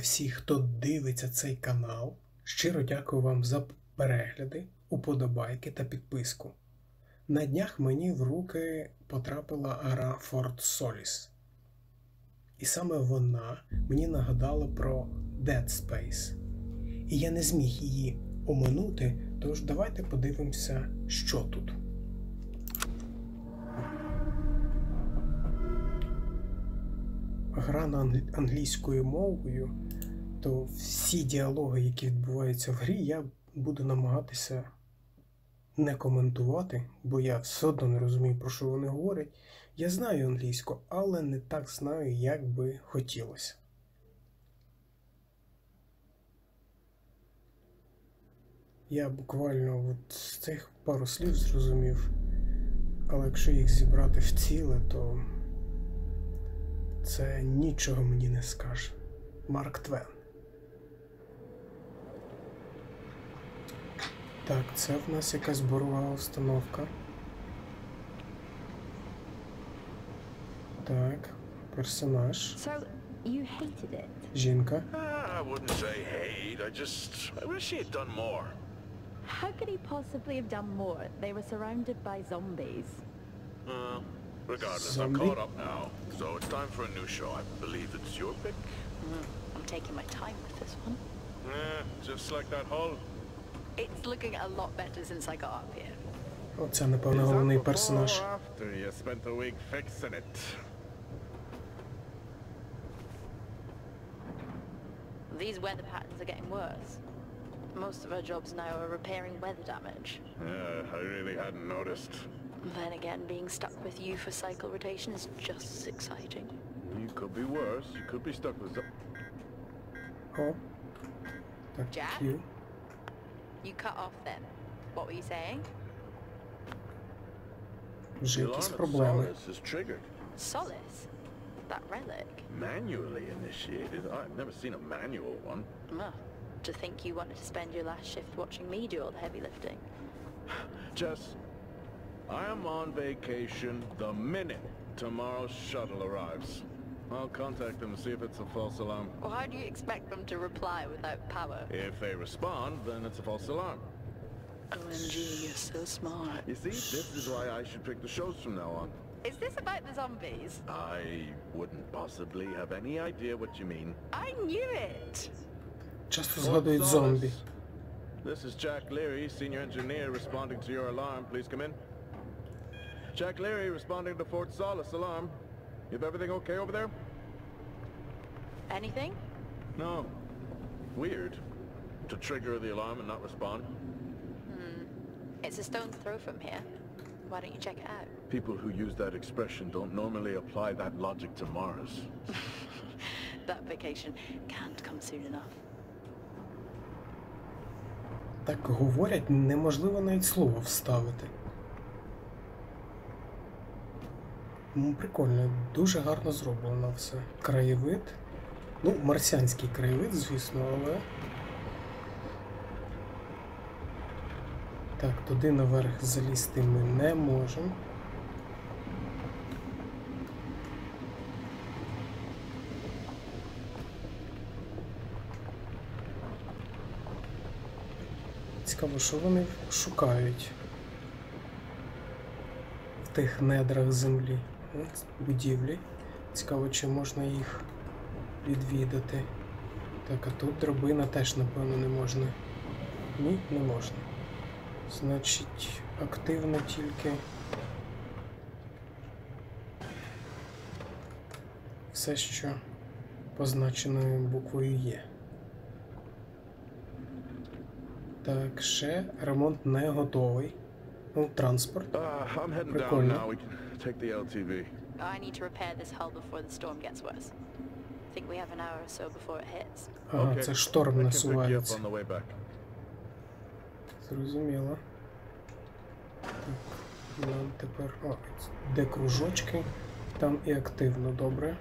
Всі, хто дивиться цей канал, щиро дякую вам за перегляди, уподобайки та підписку. На днях мені в руки потрапила гра Форт Соліс. І саме вона мені нагадала про Dead Space. І я не зміг її оминути, тож давайте подивимося, що тут. Гра на англійською мовою, то всі діалоги, які відбуваються в грі, я буду намагатися не коментувати, бо я все одно не розумію, про що вони говорять. Я знаю англійську, але не так знаю, як би хотілося. Я буквально от з цих пару слів зрозумів, але якщо їх зібрати в ціле, то це нічого мені не скаже. Марк Твен. Так, це в нас якась боргова установка. Так, персонаж. Жінка. I wouldn't say hate, I wish he had done more. How could he possibly have done more? They were surrounded by zombies. Regardless, Zombie? I'm caught up now, so it's time for a new show. I believe it's your pick. I'm taking my time with this one. Just like that hull. It's looking a lot better since I got up here. Оце, напевно, головний персонаж. After you spent a week fixing it. These weather patterns are getting worse. Most of our jobs now are repairing weather damage. Yeah, I really hadn't noticed. Then again, being stuck with you for cycle rotation is just as exciting. You could be worse. You could be stuck with О. Так, Jack? Q. You cut off then. What were you saying? Вже The якісь alarm at проблеми. Solus is triggered. Solace? That relic? Manually initiated. I've never seen a manual one. To think you wanted to spend your last shift watching me do all the heavy lifting. Jess, I am on vacation the minute tomorrow's shuttle arrives. I'll contact them and see if it's a false alarm. Well, how do you expect them to reply without power? If they respond, then it's a false alarm. OMG, you're so smart. You see, this is why I should pick the shows from now on. Is this about the zombies? I wouldn't possibly have any idea what you mean. I knew it! Часто згадують зомбі. This is Jack Lirry, senior engineer, responding to your alarm. Please come in. Jack Lirry, responding to Fort Solis alarm. You have everything okay over there? Anything? No. Weird. To trigger the alarm and not respond. It's a stone's throw from here. Why don't you check it out? People who use that expression don't normally apply that logic to Mars. That vacation can't come soon enough. Так говорять, неможливо навіть слово вставити. Прикольно, дуже гарно зроблено все. Краєвид. Ну, марсіанський краєвид, звісно, але... Так, туди наверх залізти ми не можемо. Цікаво, що вони шукають в тих недрах землі. От, будівлі. Цікаво, чи можна їх відвідати. Так, а тут драбина теж, напевно, не можна. Ні, не можна. Значить, активно тільки все, що позначеною буквою Є. Так, ще ремонт не готовий. Ну, транспорт. I'm heading down Прикольно. now. We can take the LTV. I need to repair this hull before the storm gets worse. I think we have an hour or so before it hits. Ага, це шторм I can pick you up насувається. on the way back. Зрозуміло. Так, нам тепер... О, де кружочки? Там і активно, добре.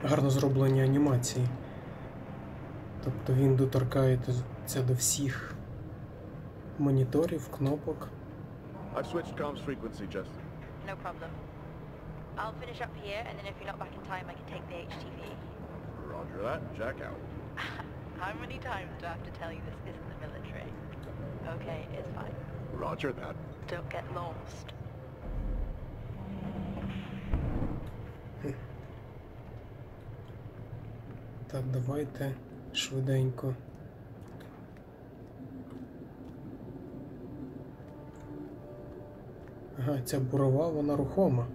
гарно зроблені анімації. Тобто він доторкається підключатися до всіх моніторів, кнопок. I've switched comms frequency, Justin. No problem. I'll finish up here, and then if you're not back in time, I can take the HTV. Roger that. Jack out. How many times do I have to tell you this isn't the military? Okay, it's fine. Roger that. Don't get lost. Так, давайте швиденько. Ага, ця бурова, вона рухома.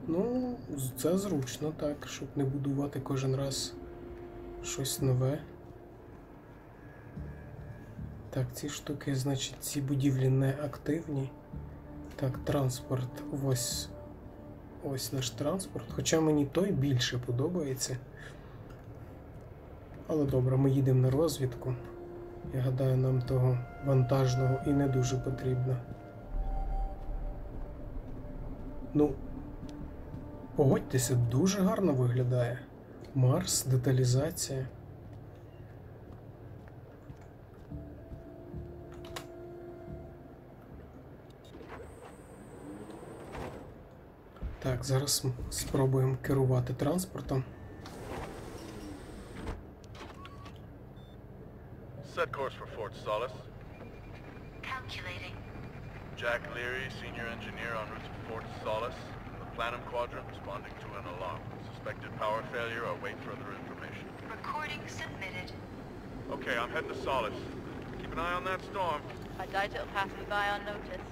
Ну, це зручно так, щоб не будувати кожен раз щось нове. Так, ці штуки, значить, ці будівлі не активні. Так, транспорт, ось наш транспорт. Хоча мені той більше подобається. Але добре, ми їдемо на розвідку. Я гадаю, нам того вантажного і не дуже потрібно. Ну, погодьтеся, дуже гарно виглядає. Марс, деталізація. Так, зараз спробуємо керувати транспортом. Set course for Fort Solis. Calculating. Jack Lirry, senior engineer en route to Fort Solis. The Planum Quadrant responding to an alarm. Suspected power failure or wait further information. Recording submitted. Okay, I'm heading to Solis. Keep an eye on that storm. I doubt it'll pass me by unnoticed.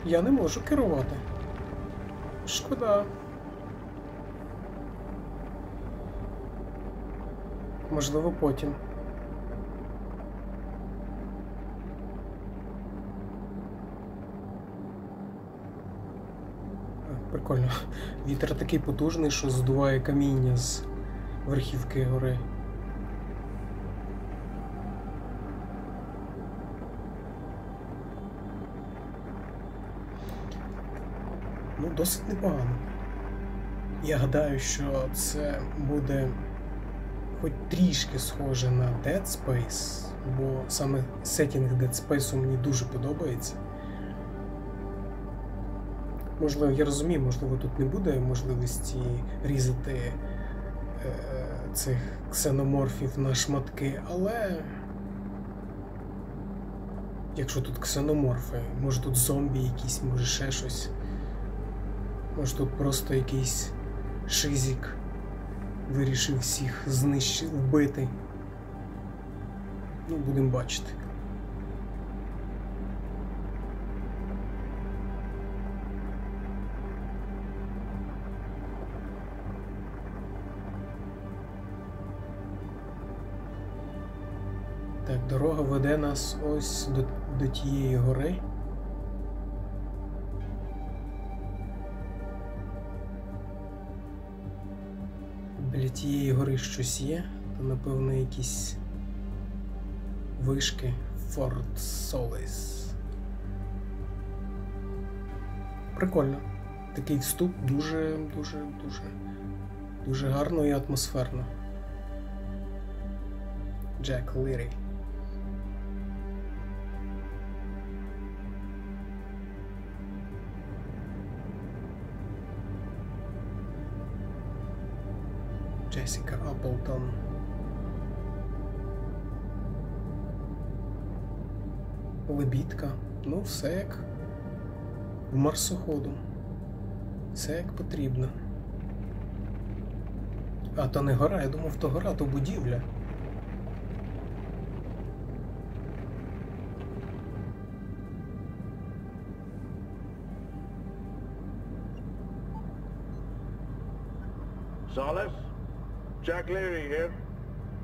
Я не можу керувати. Шкода. Можливо, потім. Прикольно. Вітер такий потужний, що здуває каміння з верхівки гори. Ну, досить непогано. Я гадаю, що це буде хоч трішки схоже на Dead Space, бо саме сеттінг Dead Space мені дуже подобається. Можливо, я розумію, можливо, тут не буде можливості різати цих ксеноморфів на шматки, але якщо тут ксеноморфи, може тут зомбі якісь, може ще щось. Може тут просто якийсь шизик вирішив всіх вбити. Ну, будемо бачити. Так, дорога веде нас ось до тієї гори. Біля тієї гори щось є, то напевно якісь вишки. Форт Соліс. Прикольно. Такий вступ дуже гарно і атмосферно. Джек Лірі. Джесіка Аплтон. Лебідка. Ну, все як в марсоходу. Все як потрібно. А, то не гора, я думав, то гора, то будівля. Solis? Jack Lirry here.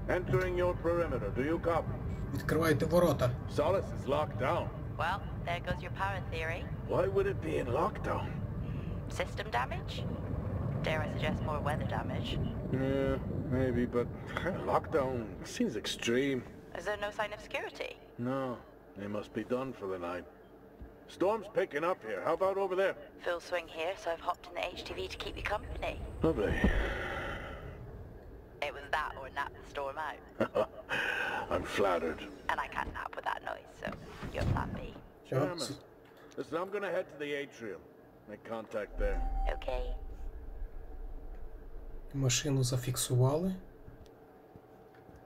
Entering your perimeter. Do you copy? Відкривайте ворота. Solis is locked down. Well, there goes your power theory. Why would it be in lockdown? System damage? Dare I suggest more weather damage? Yeah, maybe, but lockdown seems extreme. Is there no sign of security? No, they must be done for the night. Storm's picking up here. How about over there? Full swing here, so I've hopped in the HTV to keep you company. Lovely. It was that or nap the storm out. I'm flattered. And I can't nap with that noise, so you're plan B. Chairman, listen, I'm gonna head to the atrium. Make contact there. Okay. Машину зафіксували.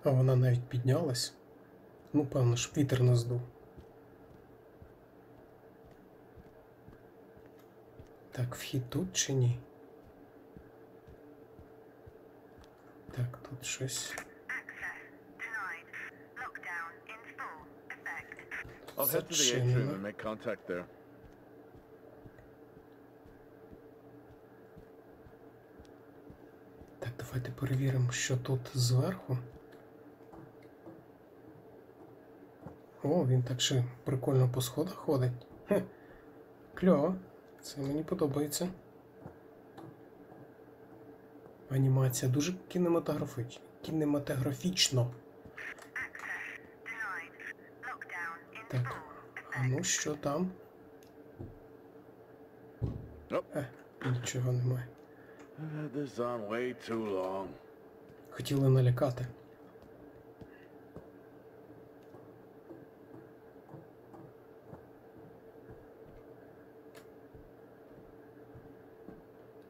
А вона навіть піднялась. Ну, певно ж, вітер не здув. Так, вхід тут чи ні? Так, тут щось. I'll head to the atrium and make contact there. Так, давайте перевіримо, що тут зверху. О, він так ще прикольно по сходах ходить. Хе. Кльово. Це мені подобається. Анімація дуже кінематографічно. Так, а ну що там? Нічого немає. This on way too long. Хотіли налякати.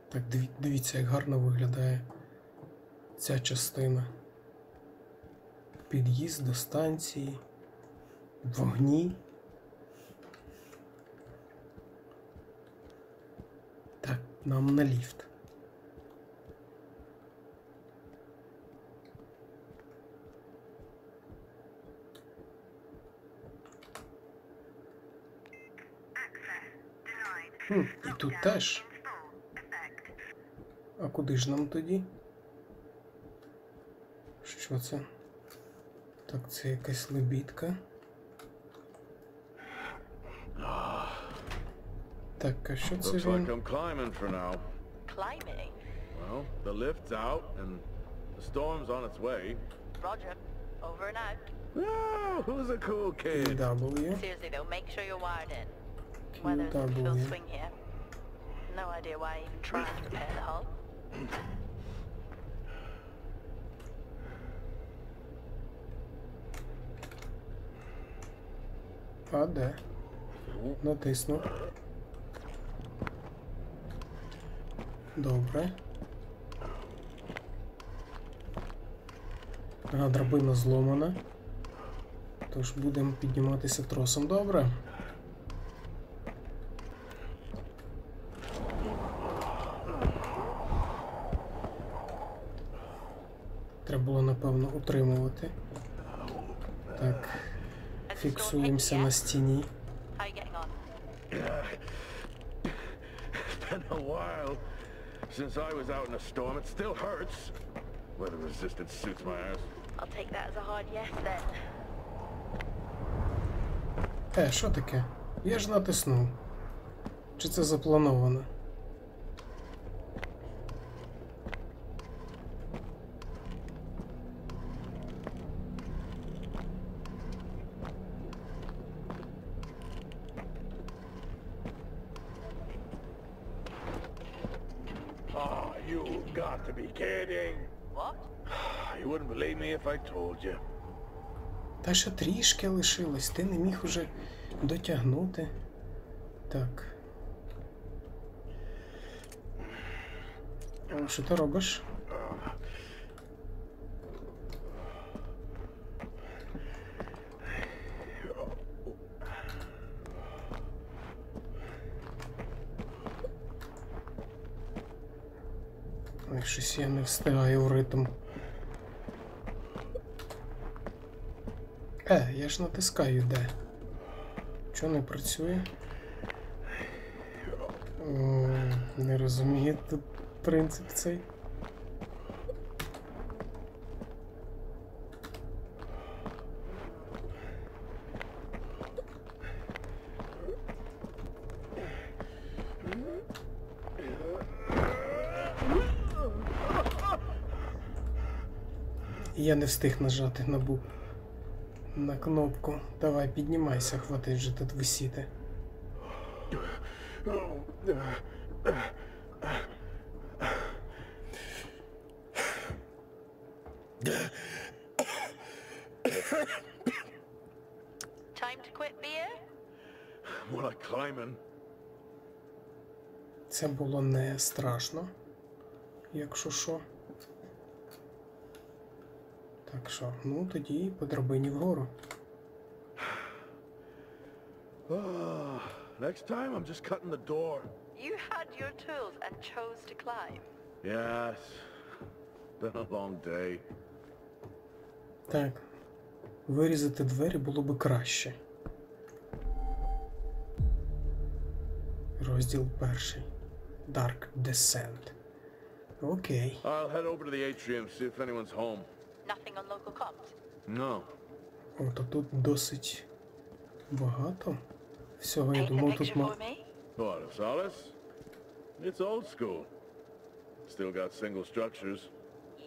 Так, дивіться, як гарно виглядає ця частина. Під'їзд до станції, вогні. Так, нам на ліфт. І тут теж. А куди ж нам тоді? Що це? Так, це якась лебідка. Так, а що це Looks like він? I'm climbing for now. Climbing? Well, the lift's out and the storm's on its way. Roger. Over and out. Oh, who's a cool kid? W. Seriously though, make sure you're wired in. Weather's in full swing here. No idea why I even tried to repair the hull. А де? Натисну. Добре. Ага, драбина зломана. Тож будемо підніматися тросом. Добре. Треба було, напевно, утримувати. Так. Фіксуємося на стіні. How you getting on? It's been a while since I was out in a storm. It still hurts. Weather resistance suits my ass. I'll take that as a hard yes then. Що таке? Я ж натиснув. Чи це заплановано? Oh, you've got to be kidding. What? You wouldn't believe me if I told you. Та ще трішки лишилось, ти не міг уже дотягнути. Так. О, що ти робиш? Ой, щось я не встигаю в ритм. Я ж натискаю де. Чого не працює? Не розумію тут принцип цей. Я не встиг нажати на кнопку. Давай, піднімайся, хватить вже тут висіти. Time to quit beer? More like climbing. Це було не страшно, якщо що. Так що, ну тоді по драбині вгору. Next time I'm just cutting the door. You had your tools and chose to climb. Yes. Been a long day. Так. Вирізати двері було би краще. Розділ 1. Dark Descent. Окей. I'll head over to the atrium, see if anyone's home. Nothing on local comms? No. О, то тут досить багато всього. Я Paint the думав, тут picture for me? What, of Solus? It's old school. Still got single structures.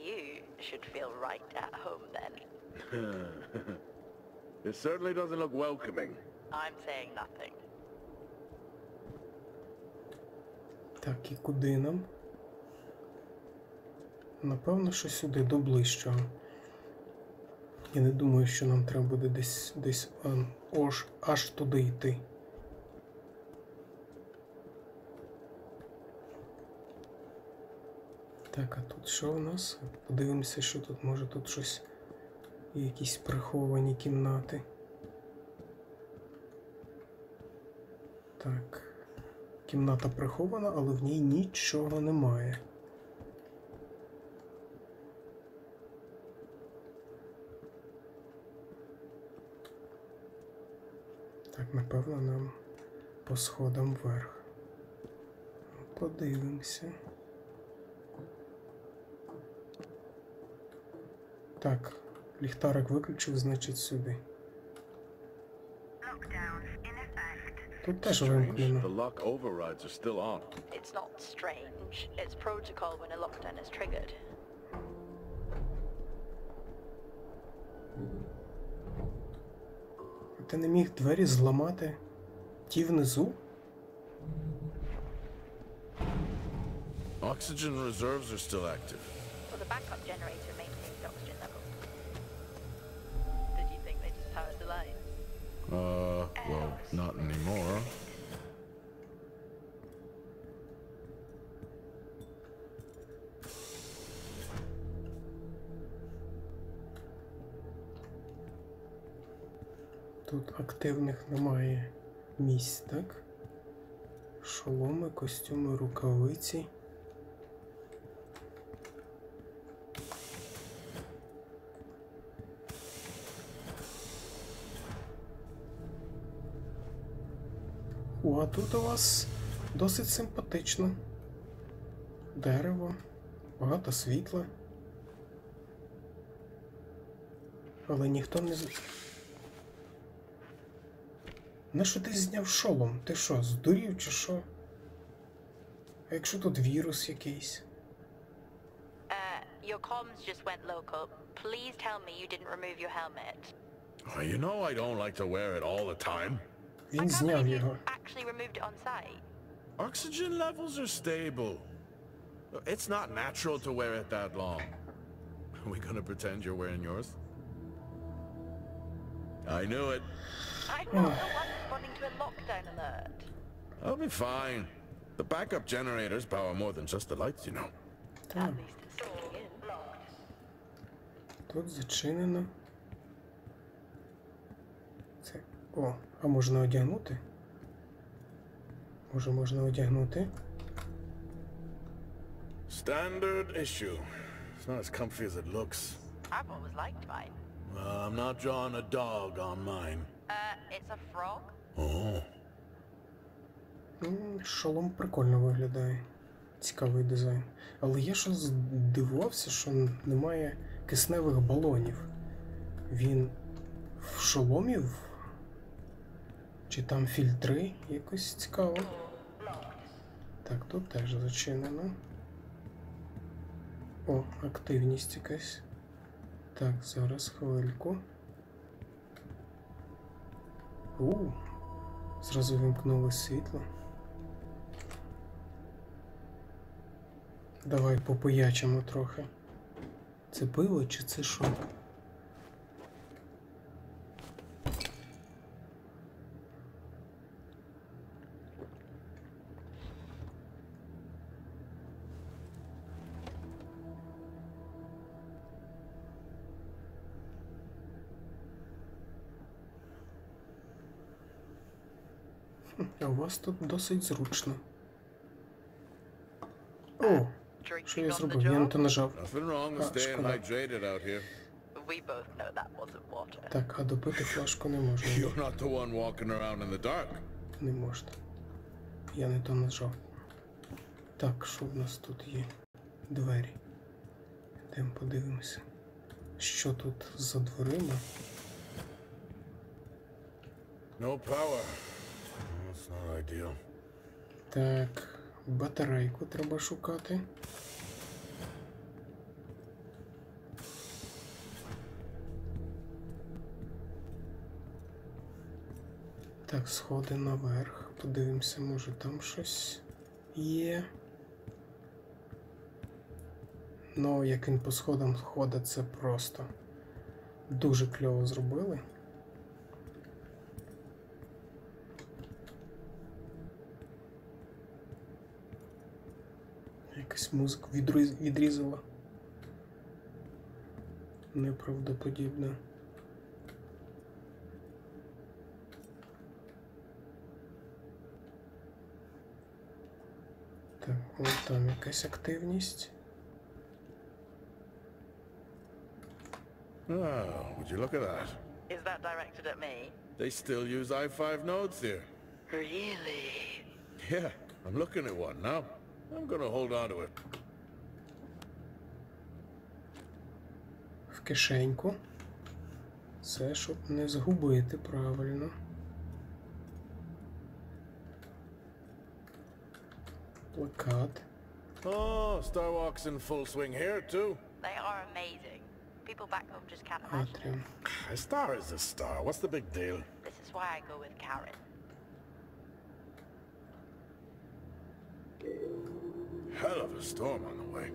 You should feel right at home then. It certainly doesn't look welcoming. I'm saying nothing. Так, і куди нам? Напевно, що сюди, до ближчого. Я не думаю, що нам треба буде десь аж туди йти. Так, а тут що у нас? Подивимося, що тут, може тут щось, якісь приховані кімнати. Так, кімната прихована, але в ній нічого немає. Так, напевно, нам по сходам вверх. Подивимося. Так, ліхтарик виключив, значить сюди. Тут теж The вимкнено. lock overrides are still on. It's not strange. It's protocol when a lockdown is triggered. Ти не міг двері зламати? Ті внизу? Oxygen reserves are still active. Well, the backup generator maintains oxygen levels. Did you think they just powered the line? Well, not anymore. Тут активних немає місць, так? Шоломи, костюми, рукавиці. О, а тут у вас досить симпатично. Дерево, багато світла. Але ніхто не... Нащо ти зняв шолом? Ти що, здурів чи що? А якщо тут вірус якийсь? Your comms just went local. Please tell me you didn't remove your helmet. You know I don't like to wear it all the time. I Він can't зняв believe you його. actually removed it on site. Oxygen levels are stable. It's not natural to wear it that long. Are we gonna pretend you're wearing yours? I knew it. I'm not the one responding to a lockdown alert. I'll be fine. The backup generators power more than just the lights, you know. At least it's sinking in. Тут зачинено. Це... О, а можна одягнути? Може, можна одягнути? Standard issue. It's not as comfy as it looks. I've always liked mine. I'm not drawing a dog on mine. It's a frog? Oh. Шолом прикольно виглядає. Цікавий дизайн. Але я щось здивувався, що немає кисневих балонів. Він в шоломі? Чи там фільтри? Якось цікаво. Так, тут теж зачинено. О, активність якась. Так, зараз хвильку. Зразу вимкнули світло. Давай попоячимо трохи. Це пиво чи це що? А у вас тут досить зручно. О! Що я зробив? Я не то нажав. Шкода. Так, а допити флажку не можна. Не можна. Я не то нажав. Так, що в нас тут є? Двері. Йдемо подивимося. Що тут за дверима? No power. That's not ideal. Так, батарейку треба шукати. Так, сходи наверх. Подивимося, може там щось є. Ну, як він по сходам ходить, це просто дуже кльово зробили. Якась музику відрізала. Неправдоподібно. Так, вон там якась активність. Oh, would you look at that? Is that directed at me? They still use i5 nodes here. Really? Yeah, I'm looking at one now. I'm gonna hold on to it. В кишеньку. Це, щоб не згубити правильно. Плакат. Oh, Star Walk's in full swing here too. They are amazing. People back home just can't imagine it. Атріум. A star is a star. What's the big deal? This is why I go with Karen. Hell of a storm on the way.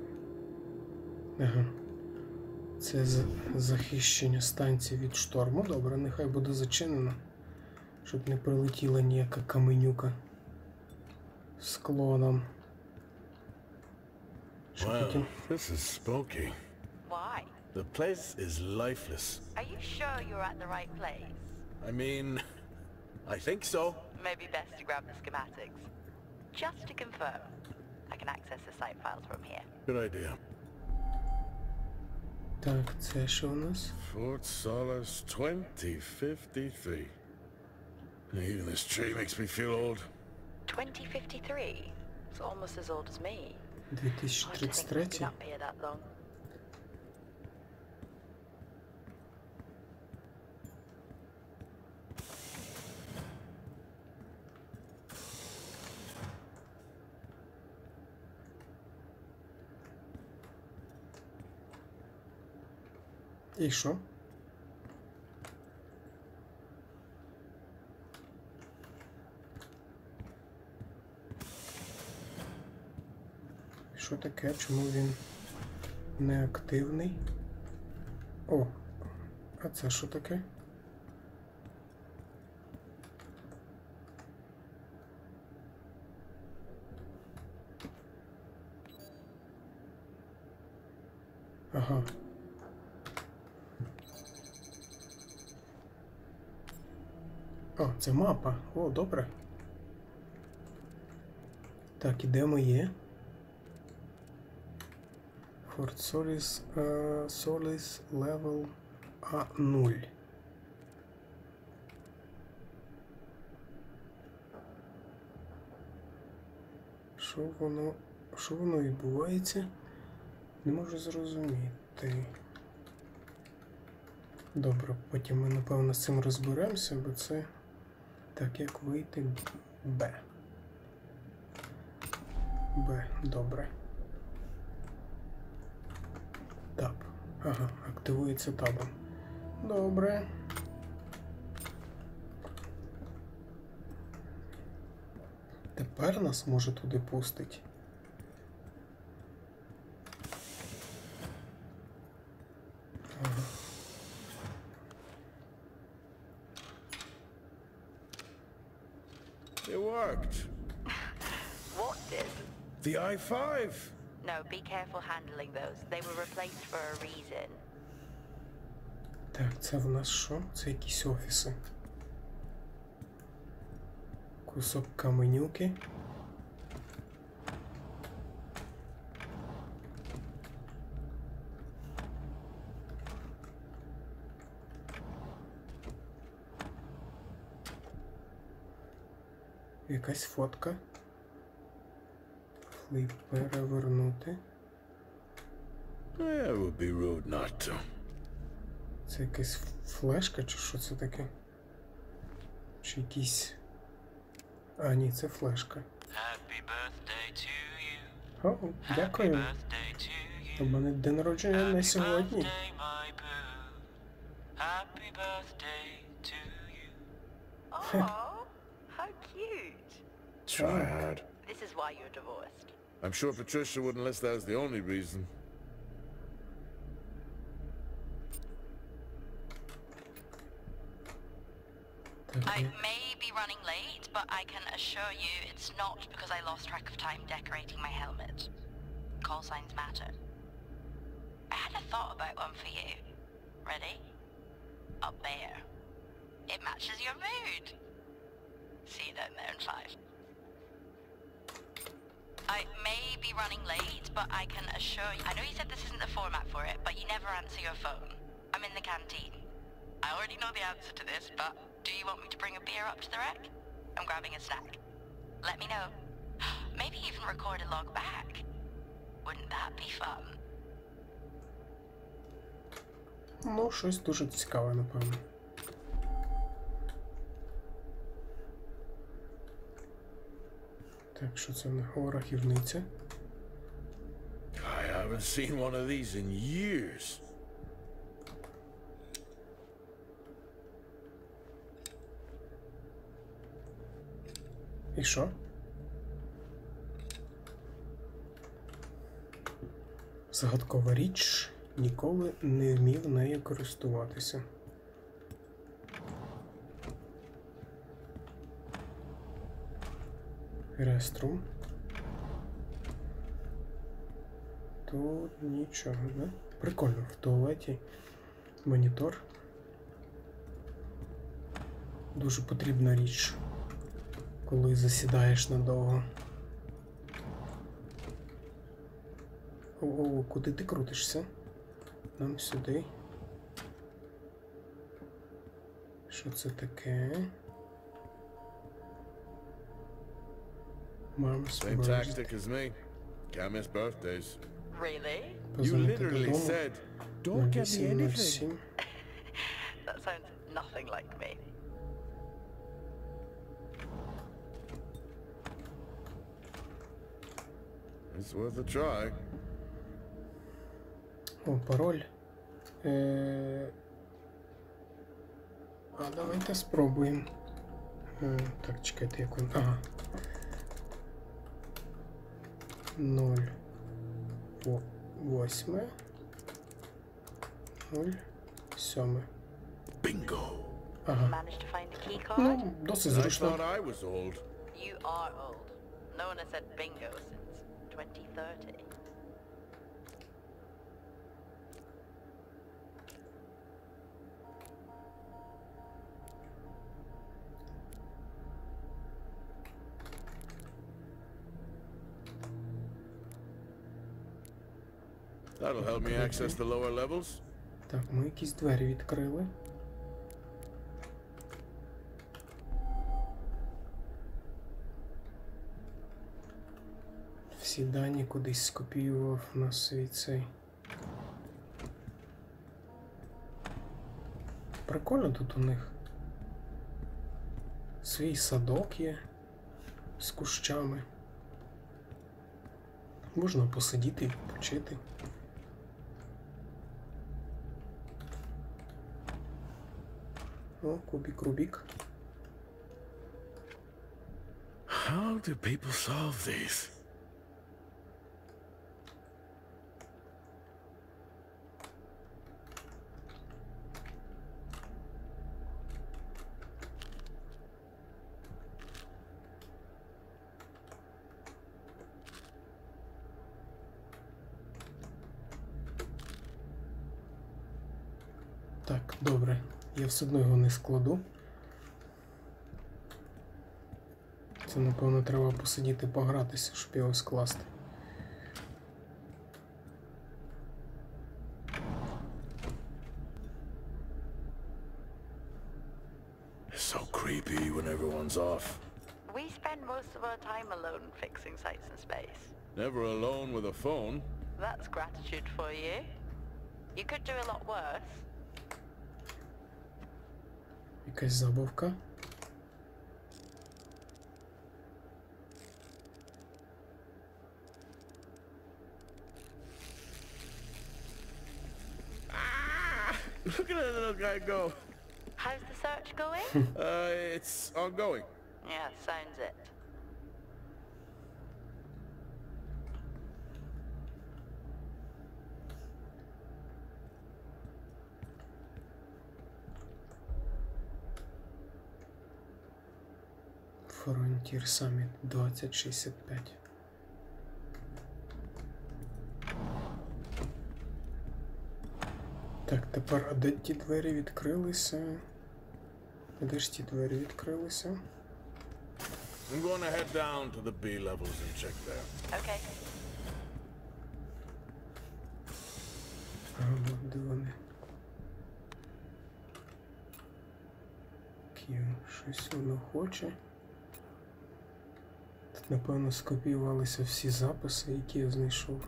Ага. Це захищення станції від шторму. Добре, нехай буде зачинено. Щоб не прилетіла ніяка каменюка склоном. Wow, this is spooky. Why? The place is lifeless. Are you sure you're at the right place? I mean, I think so. Maybe best to grab the schematics. Just to confirm, I can access the site files from here. Good idea. Так, це що у нас? FortSolis 2053. Even this tree makes me feel old. 2053? It's almost as old as me. Hard to think we've 2033? been up here that long. І що? Що таке? Чому він не активний? О, а це що таке? Ага. О, це мапа. О, добре. Так, і де ми є? FortSolis Соліс левел А0. Що воно відбувається? Не можу зрозуміти. Добре, потім ми, напевно, з цим розберемося, бо це так, як вийти Б. Б, добре. Таб. Ага, активується табом. Добре. тепер нас може туди пустить. Ага. It worked. What did? The I-5. No, be careful handling those. They were replaced for a reason. Так, це в нас що? Це якісь офіси. Кусок каменюки. Якась фотка. Флип перевернути. It would be rude not to. Це якась флешка чи що це таке? Чи якісь... А, ні, це флешка. Happy birthday to you. О, дякую. Birthday to you. У мене день народження не сьогодні. Birthday, my boo. Happy birthday to you. Oh, how cute. Triad. This is why you're divorced. I'm sure Patricia wouldn't list that as the only reason. I may be running late, but I can assure you it's not because I lost track of time decorating my helmet. Call signs matter. I had a thought about one for you. Ready? A bear. It matches your mood. See you down there in 5. I may be running late, but I can assure you... I know you said this isn't the format for it, but you never answer your phone. I'm in the canteen. I already know the answer to this, but do you want me to bring a beer up to the wreck? I'm grabbing a snack. Let me know. Maybe even record a log back. Wouldn't that be fun? Ну, щось дуже цікаве, напевно. Так, що це в них? О, рахівниця. I haven't seen one of these in years. І що? Загадкова річ. Ніколи не вмів нею користуватися. Реструм. Тут нічого, да? Прикольно, в туалеті монітор. Дуже потрібна річ, коли засідаєш надовго. О, куди ти крутишся? Нам сюди. Що це таке? Mom's Same birthday. tactic as me. Can't miss birthdays. Really? You Позвонити literally додому. said, don't get me anything. 0807. That sounds nothing like me. It's worth a try. О, пароль. А давайте спробуємо. Так, чекайте, як він. Ага. 0 8 0 7. Bingo. Ага. Managed to find the key card? Ну, досить I thought зручно. I was old. You are old. No one has said bingo since 2030. That'll help me access the lower levels. Так, ми якісь двері відкрили. Всі дані кудись скопіював на свій цей. Прикольно тут у них. Свій садок є з кущами. Можна посидіти і відпочити. О, кубік Рубік. How How do people solve these? Так, добре. Я все одно його не складу. Це, напевно, треба посидіти погратися, щоб його скласти. It's so creepy when everyone's off. We spend most of our time alone fixing sights in space. Never alone with a phone. That's gratitude for you. You could do a lot worse. Якась забавка. Look at that little guy go. How's the search going? It's ongoing. Yeah, sounds it. Frontier Summit 2065. Так, тепер, а де ті двері відкрилися? Де ж ті двері відкрилися? I'm going to head down to the B levels and check there. Okay. А, от де вони? Q, щось воно хоче. Тут, напевно, скопіювалися всі записи, які я знайшов.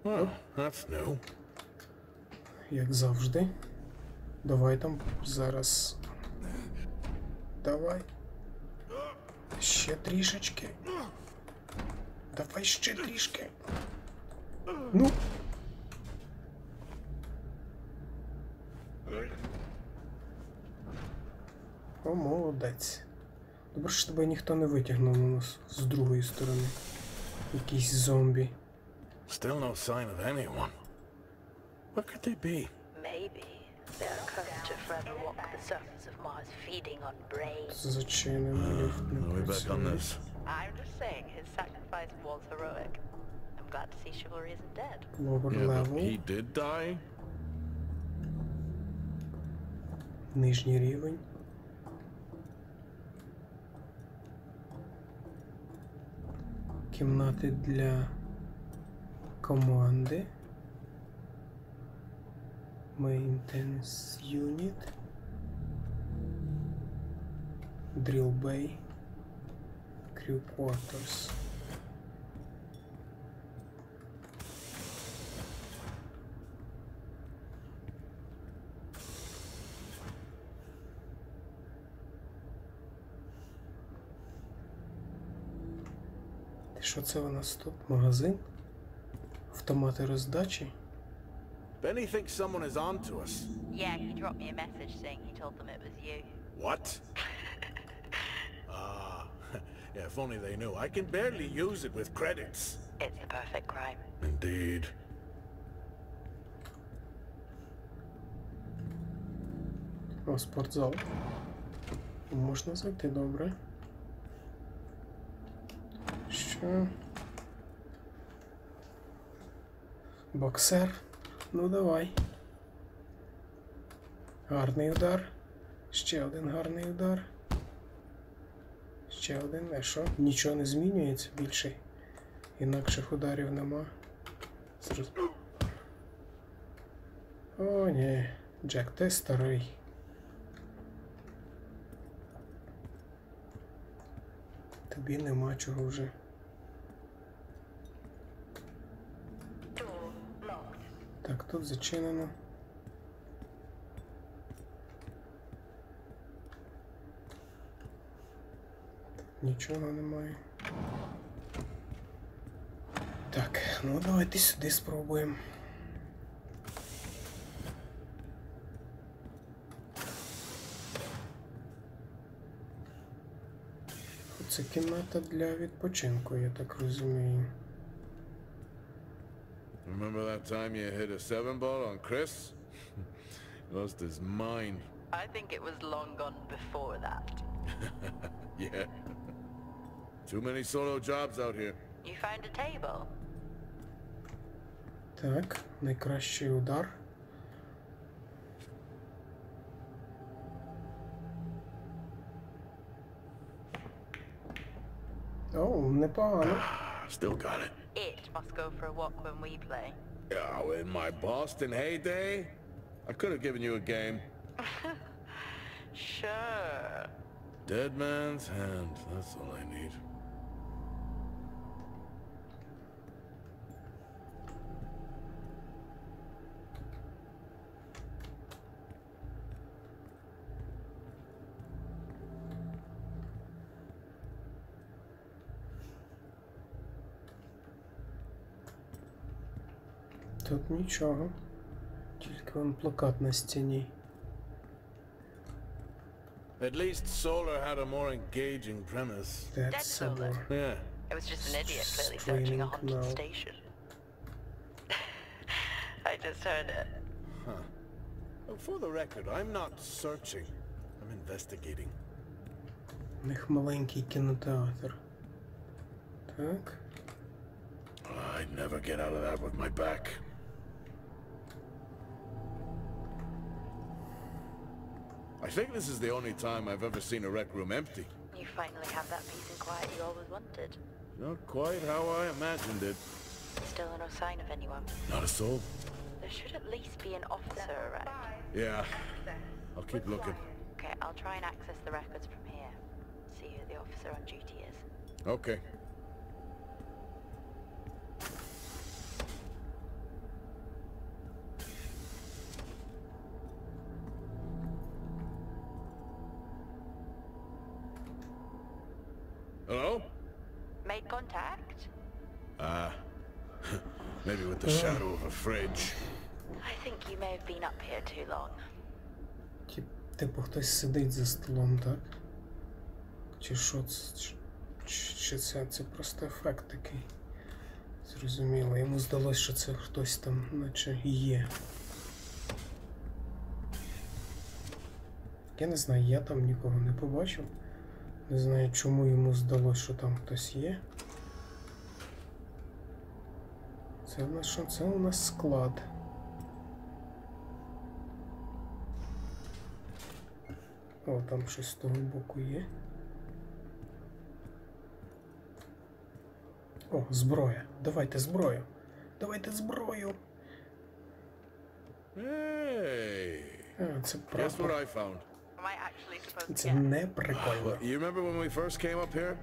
Oh, that's new. Як завжди. Давай там зараз. Давай. Ще трішечки. Давай ще трішки. Ну. О, молодець. Добре, що тебе ніхто не витягнув на нас з другої сторони. Якийсь зомбі. Still no sign of anyone. What could they be? Maybe they're coming to forever walk the surface of Mars, feeding on brains. Зачинено, ліфт не I'll be back on працює. this. I'm just saying his sacrifice was heroic. I'm glad to see chivalry isn't dead. Lower Yeah, but level. he did die? Нижній рівень. Кімнати для команди. Maintenance Unit. Drill Bay. Crew Quarters. Що це у нас тут? Магазин? Автомати роздачі? Benny thinks someone is on to us. Yeah, he dropped me a message saying he told them it was you. What? Ah, yeah, if only they knew. I can barely use it with credits. It's the perfect crime. Indeed. О, спортзал. Можна зайти, добре. Що? Боксер. Ну давай. Гарний удар. Ще один гарний удар. Ще один. А що? Нічого не змінюється більше. Інакших ударів нема. О, ні. Джек, ти старий. Тобі нема чого вже. Так, тут зачинено. нічого немає. Так, ну давайте сюди спробуємо. Це кімната для відпочинку, я так розумію. Remember that time you hit a 7-ball on Chris? Lost his mind. I think it was long gone before that. Yeah. Too many solo jobs out here. You found a table? Так, найкращий удар. О, непогано. Still got it. It must go for a walk when we play. Oh, in my Boston heyday, I could have given you a game. Sure. Dead man's hand, that's all I need. Тут нічого. Тільки вон плакат на стіні. At least Solar had a more engaging premise. That's Solar. Solar. Yeah. It was just an idiot clearly searching a haunted Screaming station. I just heard it. For the record, I'm not searching. I'm investigating. У них маленький кінотеатр. Так. I'd never get out of that with my back. I think this is the only time I've ever seen a rec room empty. You finally have that peace and quiet you always wanted. Not quite how I imagined it. Still no sign of anyone. Not a soul. There should at least be an officer around. Yeah. I'll keep looking. Okay, I'll try and access the records from here. See who the officer on duty is. Okay. Hello? Made contact? Maybe with the shadow of a fridge. I think you may have been up here too long. Типу хтось сидить за столом, так? Чи що це? Чи це просто ефект такий? Зрозуміло. Йому здалося, що це хтось там наче є. Я не знаю, я там нікого не побачив. Не знаю, чому йому здалося, що там хтось є. Це в нас що? Це у нас склад. О, там щось з того боку є. О, зброя. Давайте зброю. Давайте зброю. Hey. А, це Guess what прапор. I found? Am I actually supposed to Це get? не прикольно. You remember when we first came up here?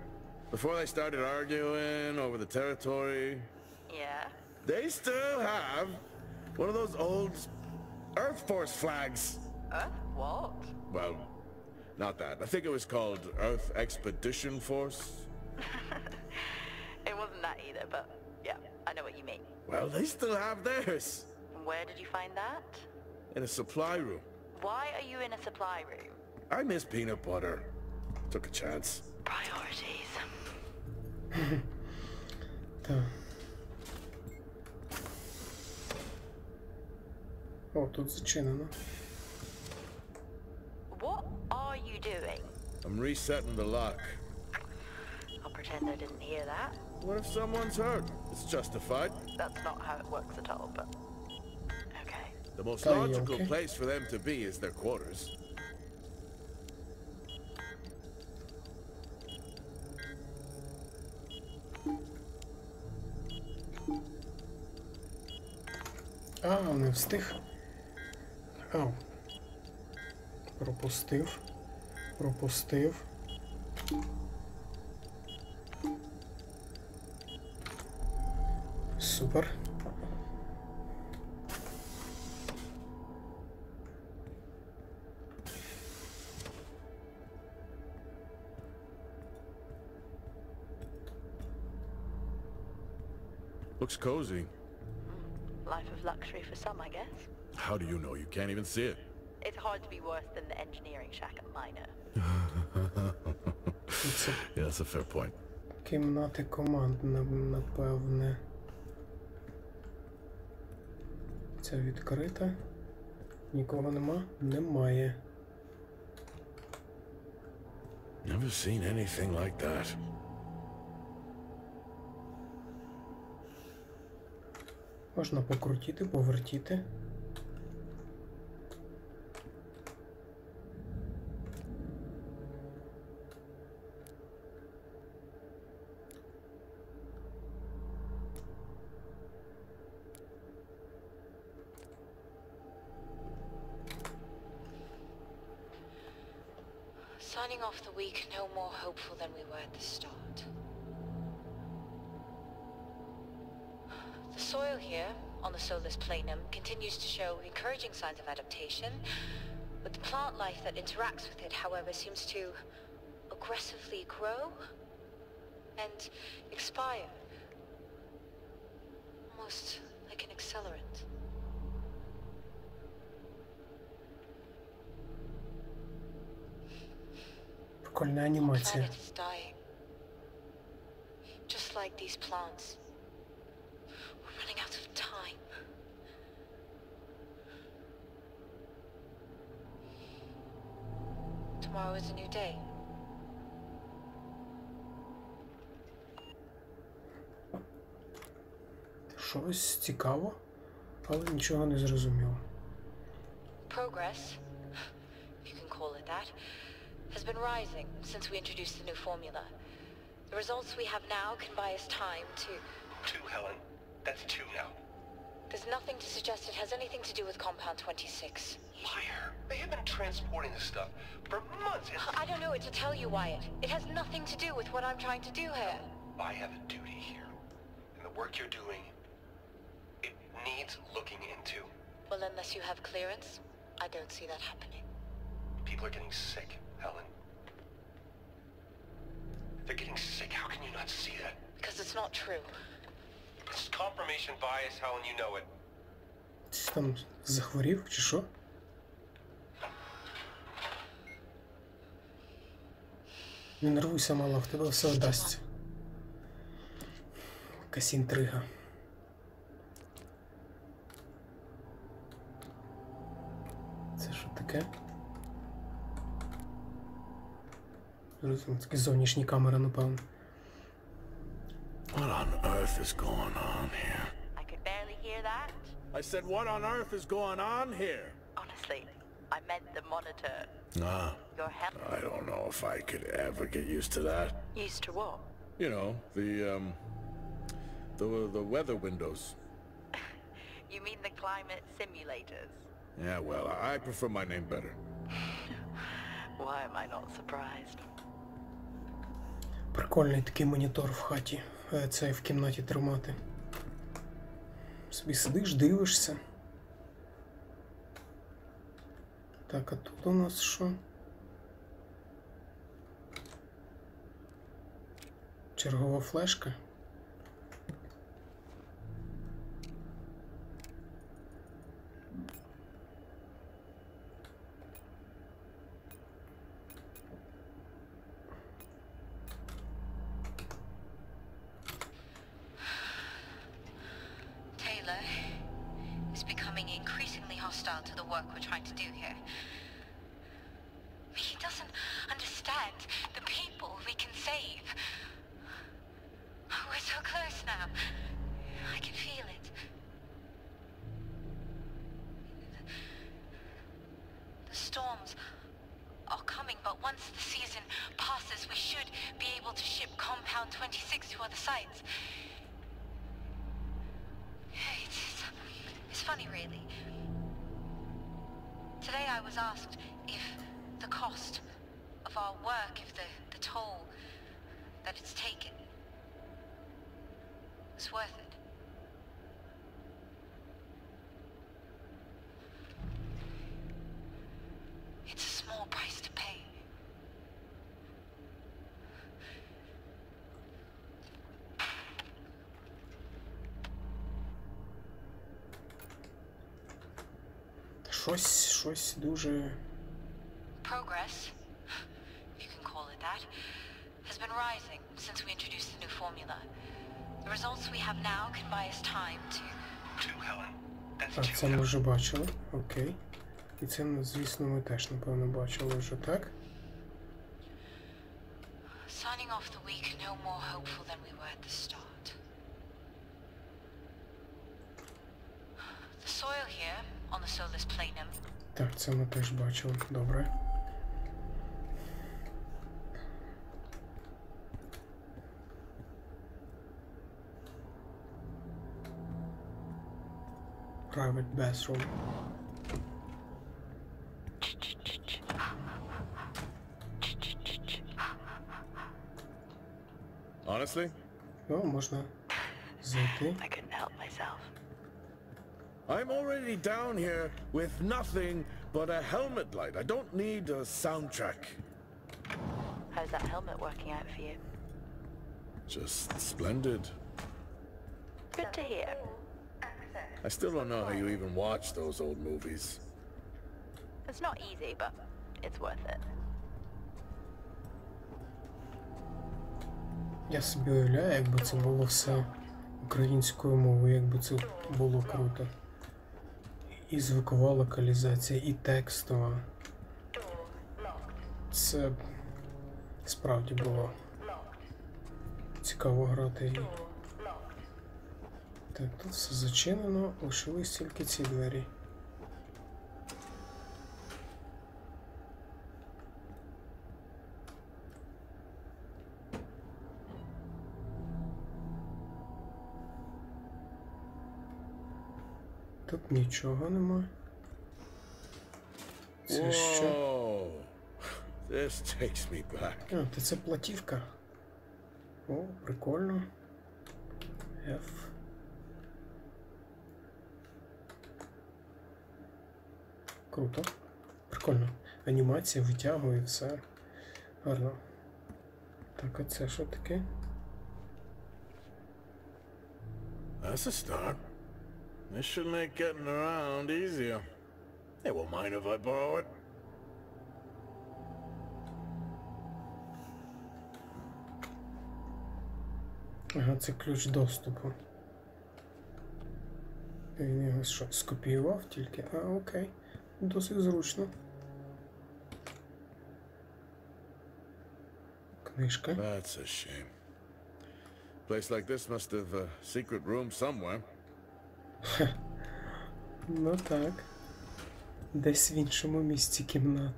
Before they started arguing over the territory? Yeah. They still have one of those old Earth Force flags. What? Well, not that. I think it was called Earth Expedition Force. It wasn't that either, but yeah, I know what you mean. Well, they still have theirs. Where did you find that? In a supply room. Why are you in a supply room? I miss peanut butter. Took a chance. Priorities. Так. О, тут зачинено. What are you doing? I'm resetting the lock. I'll pretend I didn't hear that. What if someone's hurt? It's justified. That's not how it works at all, but... Okay. The most Are you logical okay? place for them to be is their quarters. А, не встиг. Ау. Пропустив. Пропустив. Супер. Looks cozy. Life of luxury for some, I guess. How do you know? You can't even see it. It's hard to be worse than the engineering shack at Minor. Yeah, that's a fair point. Кімнати команд, напевне. Це відкрита. Нікого нема? Немає. Never seen anything like that. Можна покрутити, повертіти. Signing off the week no more hopeful than we were at the start. The soil here, on the Solis Planum, continues to show encouraging signs of adaptation, but the plant life that interacts with it, however, seems to aggressively grow and expire. Almost like an accelerant. Прикольна The анімація. planet is dying. Just like these plants. We're running out of time. Tomorrow is a new day. Щось цікаво, але нічого не зрозуміло. Progress, if you can call it that, has been rising since we introduced the new formula. The results we have now can buy us time to... 2, Helen. That's 2 now. There's nothing to suggest it has anything to do with Compound 26. Liar. They have been transporting this stuff for months. I don't know what to tell you, Wyatt. It has nothing to do with what I'm trying to do here. I have a duty here. And the work you're doing, it needs looking into. Well, unless you have clearance, I don't see that happening. People are getting sick, Helen. They're getting sick. How can you not see that? Because it's not true. It's confirmation bias, Helen, you know it. Ти там захворів чи що? Не нервуйся, мала, в тебе все вдасться. Якась інтрига. Це що таке? Такі зовнішні камери, напевно. What on earth is going on here? I could barely hear that. I said, what on earth is going on here? Honestly, I meant the monitor. Ah, Your help. I don't know if I could ever get used to that. Used to what? You know, the weather windows. You mean the climate simulators? Yeah, well, I prefer my name better. Why am I not surprised? Прикольний такий монітор в хаті. Це в кімнаті тримати. Собі сидиш, дивишся. Так, а тут у нас що? Чергова флешка. hostile to the work we're trying to do here. He doesn't understand the people we can save. We're so close now. I can feel it. The storms are coming, but once the season passes, we should be able to ship Compound 26 to other sites. It's funny, really. Today I was asked if the cost of our work, if the toll that it's taken is worth it. It's a small price to pay. щось дуже... Progress, if you can call it that, has been rising since we introduced the new formula. The results we have now can buy us time to... Two, Helen. That's А, two, це ми Helen. вже бачили. Окей. І це, звісно, ми теж, напевно, бачили вже, так? Signing off the week no more hopeful than we were at the start. The soil here, on the Solis Planum, Так, це ми теж бачили. Добре. Private bathroom. Honestly? О, можна зайти. I couldn't help myself. I'm already down here with nothing but a helmet light. I don't need a soundtrack. How's that helmet working out for you? Just splendid. Good to hear. I still don't know how you even watch those old movies. It's not easy, but it's worth it. Я собі уявляю, якби це було все українською мовою, якби це було круто. І звукова локалізація, і текстова. Це справді було цікаво грати. І... Так, тут все зачинено, лишились тільки ці двері. Тут нічого нема. Це що? Whoa. This takes me back. А, то це платівка. О, прикольно. F. Круто. Прикольно. Анімація витягує все. Гарно. Так, а це що таке? That's a start. This should make getting around easier. They won't mind if I borrow it. Ага, це ключ доступу. Він його що, скопіював тільки? А, окей. Досить зручно. Книжка. That's a shame. Place like this must have a secret room somewhere. Ну так. Десь в іншому місці кімнат.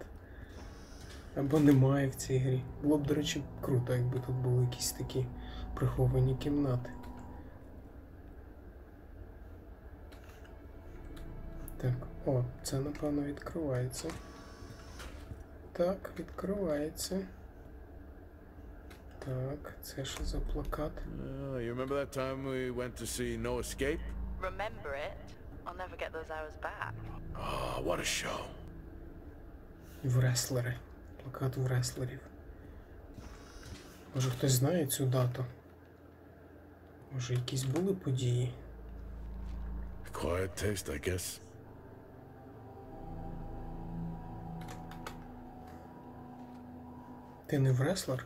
Або немає в цій грі. Було б, до речі, круто, якби тут були якісь такі приховані кімнати. Так, о, це, напевно, відкривається. Так, відкривається. Так, це що за плакат? You remember that time we went to see No Escape? Remember it? I'll never get those hours back. Oh, what a show. В реслери. Плакат в реслерів. Може хтось знає цю дату? Може якісь були події? Quiet taste, I guess. Ти не в реслер?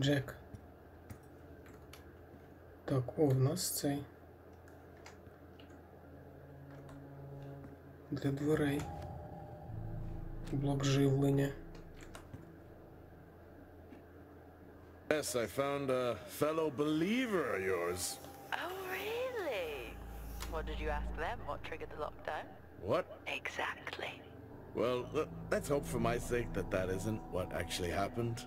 Джек. Так, о, в нас цей. Для дверей. Блок живлення. Yes, I found a fellow believer of yours. Oh, really? What did you ask them? What triggered the lockdown? What? Exactly. Well, let's hope for my sake that that isn't what actually happened.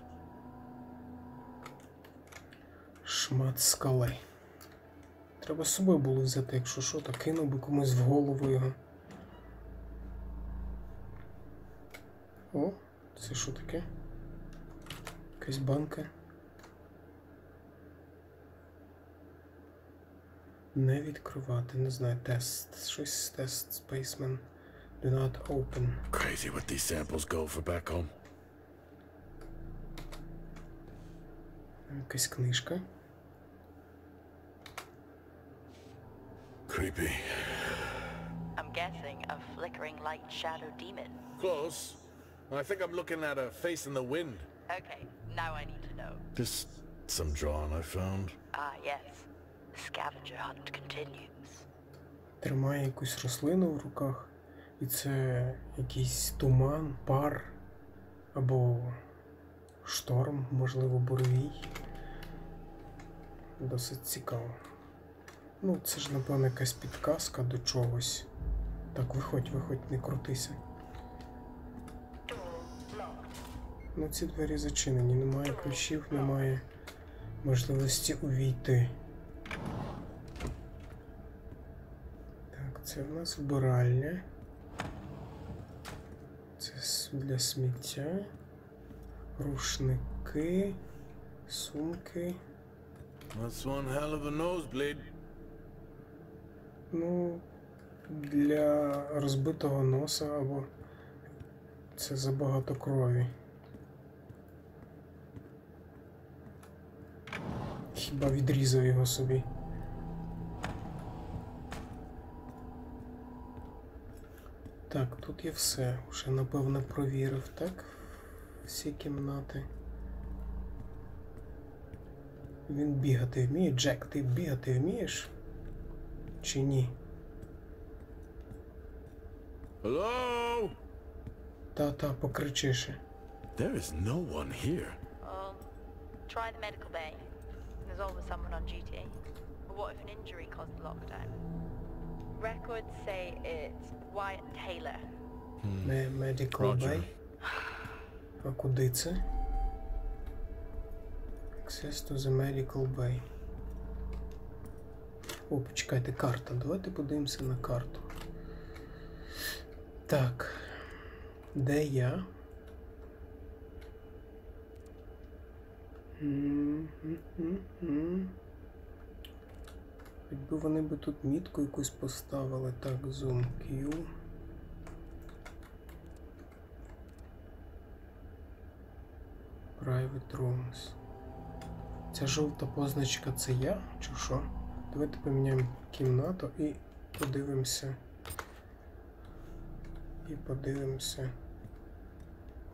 Шмат скали. Треба з собою було взяти, якщо що, то кинув би комусь в голову його. О, це що таке? Якась банка. Не відкривати, не знаю, тест. Щось тест, Spaceman. Do not open. Crazy what these samples go for back home. Якась книжка. Creepy. I'm guessing a flickering light shadow demon. Close. I think I'm looking at a face in the wind. Okay, now I need to know. Just some drawing I found. Ah, yes. The scavenger hunt continues. Тримає якусь рослину в руках, і це якийсь туман, пар, або шторм, можливо, буревій. Досить цікаво. Ну, це ж, напевно, якась підказка до чогось. Так, виходь, не крутися. Ну, ці двері зачинені, немає ключів, немає можливості увійти. Так, це в нас вбиральня. Це для сміття. Рушники, сумки. That's one hell of a nosebleed. Ну, для розбитого носа, або це забагато крові. Хіба відрізав його собі. Так, тут є все. Вже, напевно, провірив, так? Всі кімнати. Він бігати вміє? Джек, ти бігати вмієш? Чи ні? Hello? Та, покричиш. There is no one here. Try the medical bay. There's always someone on duty. But what if an injury caused the lockdown? Records say it's Wyatt Taylor. Medical Bay. А куди це? Access to the Medical Bay. О, почекайте, карта. Давайте подивимося на карту. Так. Де я? Якби вони би тут мітку якусь поставили. Так, zoom Q. Private rooms. Ця жовта позначка це я, чи що? Давайте поміняємо кімнату і подивимося.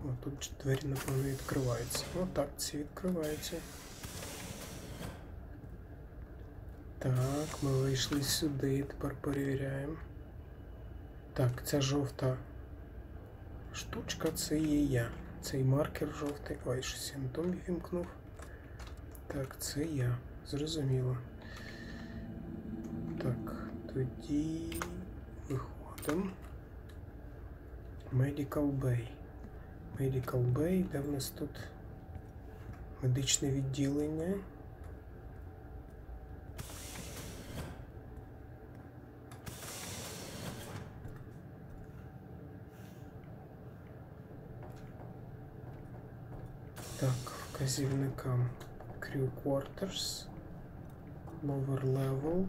О, тут двері, напевно, відкриваються. О, так, ці відкриваються. Так, ми вийшли сюди, тепер перевіряємо. Так, ця жовта штучка, це є я. Цей маркер жовтий. Ой, щось я на тому вімкнув. Так, це я. Зрозуміло. Так, тоді виходимо. Medical Bay. Medical Bay, де в нас тут медичне відділення. Так, вказівникам Crew Quarters, Lower Level,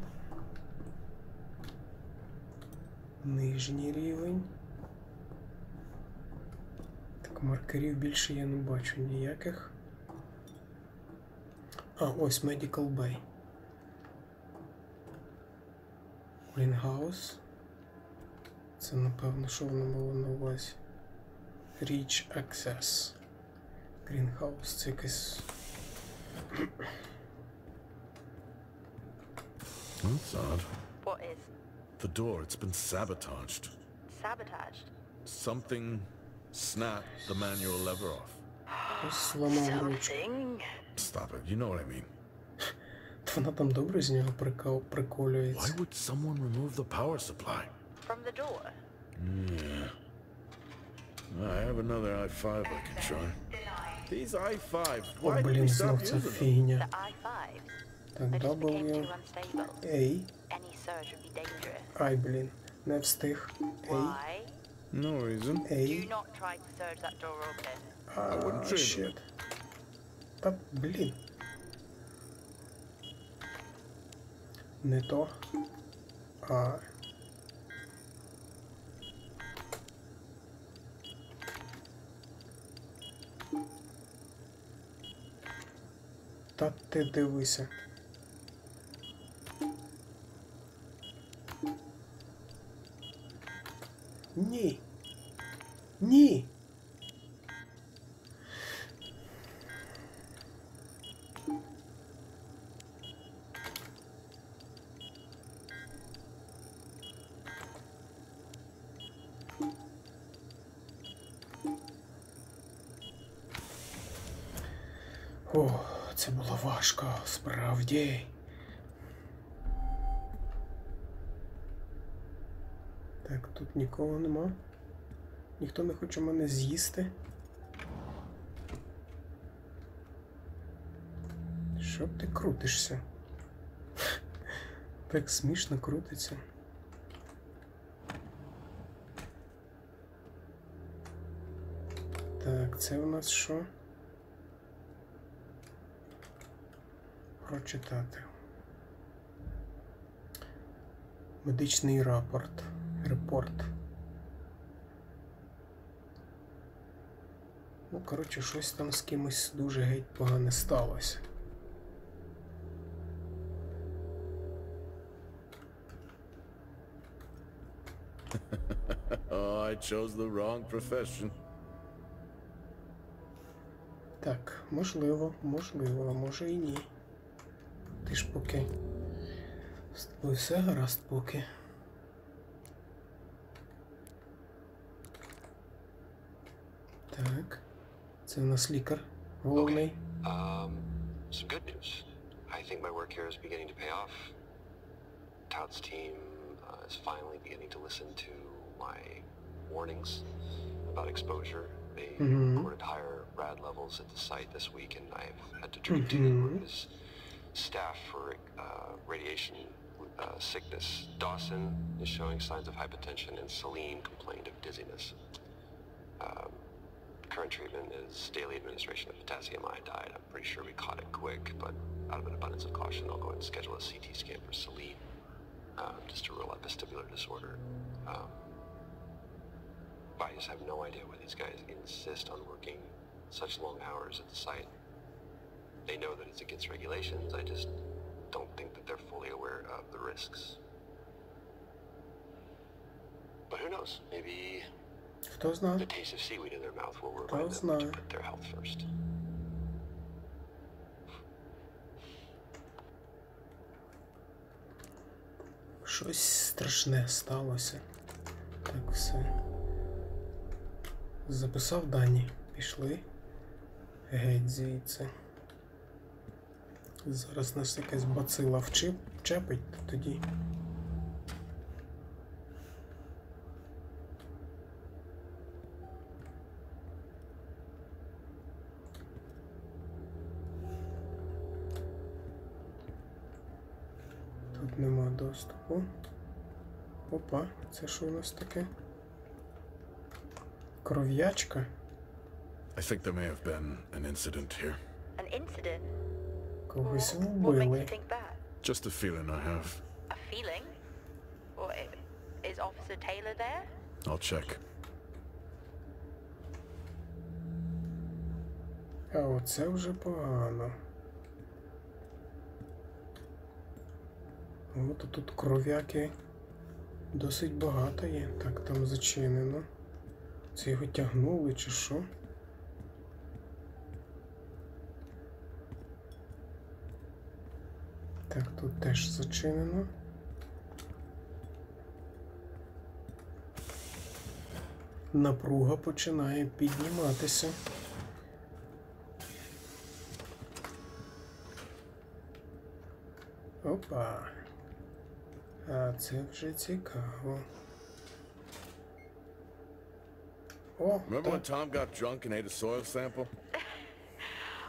нижній рівень. Так, маркерів більше я не бачу ніяких. А, ось Medical Bay. Greenhouse. Це, напевно, що воно було на увазі. Reach Access. Greenhouse, це якесь... That's odd. What is? The door, it's been sabotaged. Sabotaged? Something snapped the manual lever off. Зламав ручку. Something? Stop it, you know what I mean. Вона там добре з нього Why приколюється. would someone remove the power supply? From the door? Yeah. I have another i5 I can try. These i5s, О, why did we блін, stop знов ця using them? фігня. The i5s? Так, They just became W, too unstable. A. Any surge would be dangerous. Ай, блін, не встиг. A, Why? No reason. Do A. not try to surge that door open. wouldn't dream of Щет. Та, блін. Не то. А. Та ти дивися. Ні. Ні. О, це було важко, справді. Так, тут нікого нема. Ніхто не хоче мене з'їсти. Що ти крутишся? Так смішно крутиться. Так, це у нас що? Прочитати. Медичний рапорт. Репорт. Ну, коротше, щось там з кимось дуже геть погане сталося. Oh, I chose the wrong profession. Так, можливо, а може і ні. Ти ж поки... З тобою все гаразд поки. Так. Це у нас лікар головний. Some good news. I think my work here is beginning to pay off. Todd's team is finally beginning to listen to my warnings about exposure. They reported higher rad levels at the site this week, and I've had to treat 2 of his staff for radiation sickness. Dawson is showing signs of hypotension, and Celine complained of dizziness. Current treatment is daily administration of potassium iodide. I'm pretty sure we caught it quick, but out of an abundance of caution, I'll go ahead and schedule a CT scan for Celine, just to rule out vestibular disorder. But I just have no idea why these guys insist on working such long hours at the site. They know that it's against regulations. I just don't think that they're fully aware of the risks. But who knows? Maybe Хто знає? the taste of seaweed in their mouth will remind them to put their health first. Щось страшне сталося. Так, все. Записав дані. Пішли. Геть звідси. Зараз нас якась бацила вчепить, тоді. Тут нема доступу. Опа, це що у нас таке? Кров'ячка? I think there may have been an incident here. An incident? Когось What makes you вбили. think that? Just a feeling I have. A feeling? Or is Officer Taylor there? I'll check. А оце вже погано. От тут кров'яки досить багато є. Так, там зачинено. Це його тягнули чи що? Так, тут теж зачинено. Напруга починає підніматися. Опа. А це вже цікаво. О, Remember when так. Tom got drunk and ate a soil sample?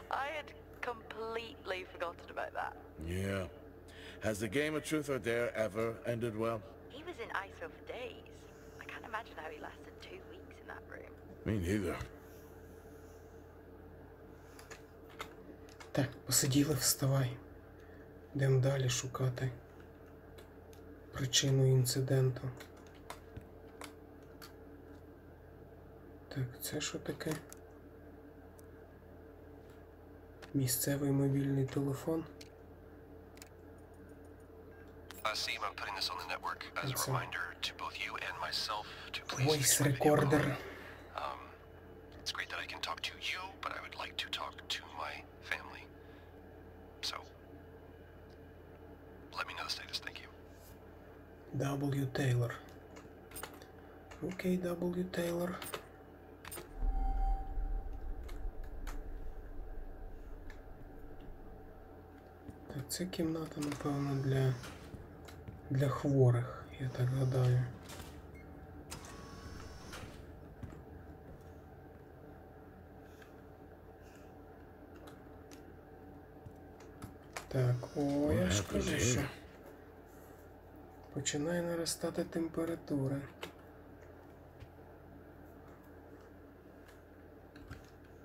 I had completely forgotten about that. Yeah. Has the game of truth or dare ever ended well? He was in ISO for days. I can't imagine how he lasted 2 weeks in that room. Me neither. Так, посиділи, вставай. Йдемо далі шукати причину інциденту. Так, це що таке? Місцевий мобільний телефон. Seem, I'm putting this on the network as a reminder to both you and myself to please Voice enjoy the recorder. It's great that I can talk to you, but I would like to talk to my family. So, let me know the status. Thank you. W. Taylor. Окей, W. Taylor. Так, це кімната, напевно, для хворих, я так гадаю. Так, о, я ж кажу, що починає наростати температура.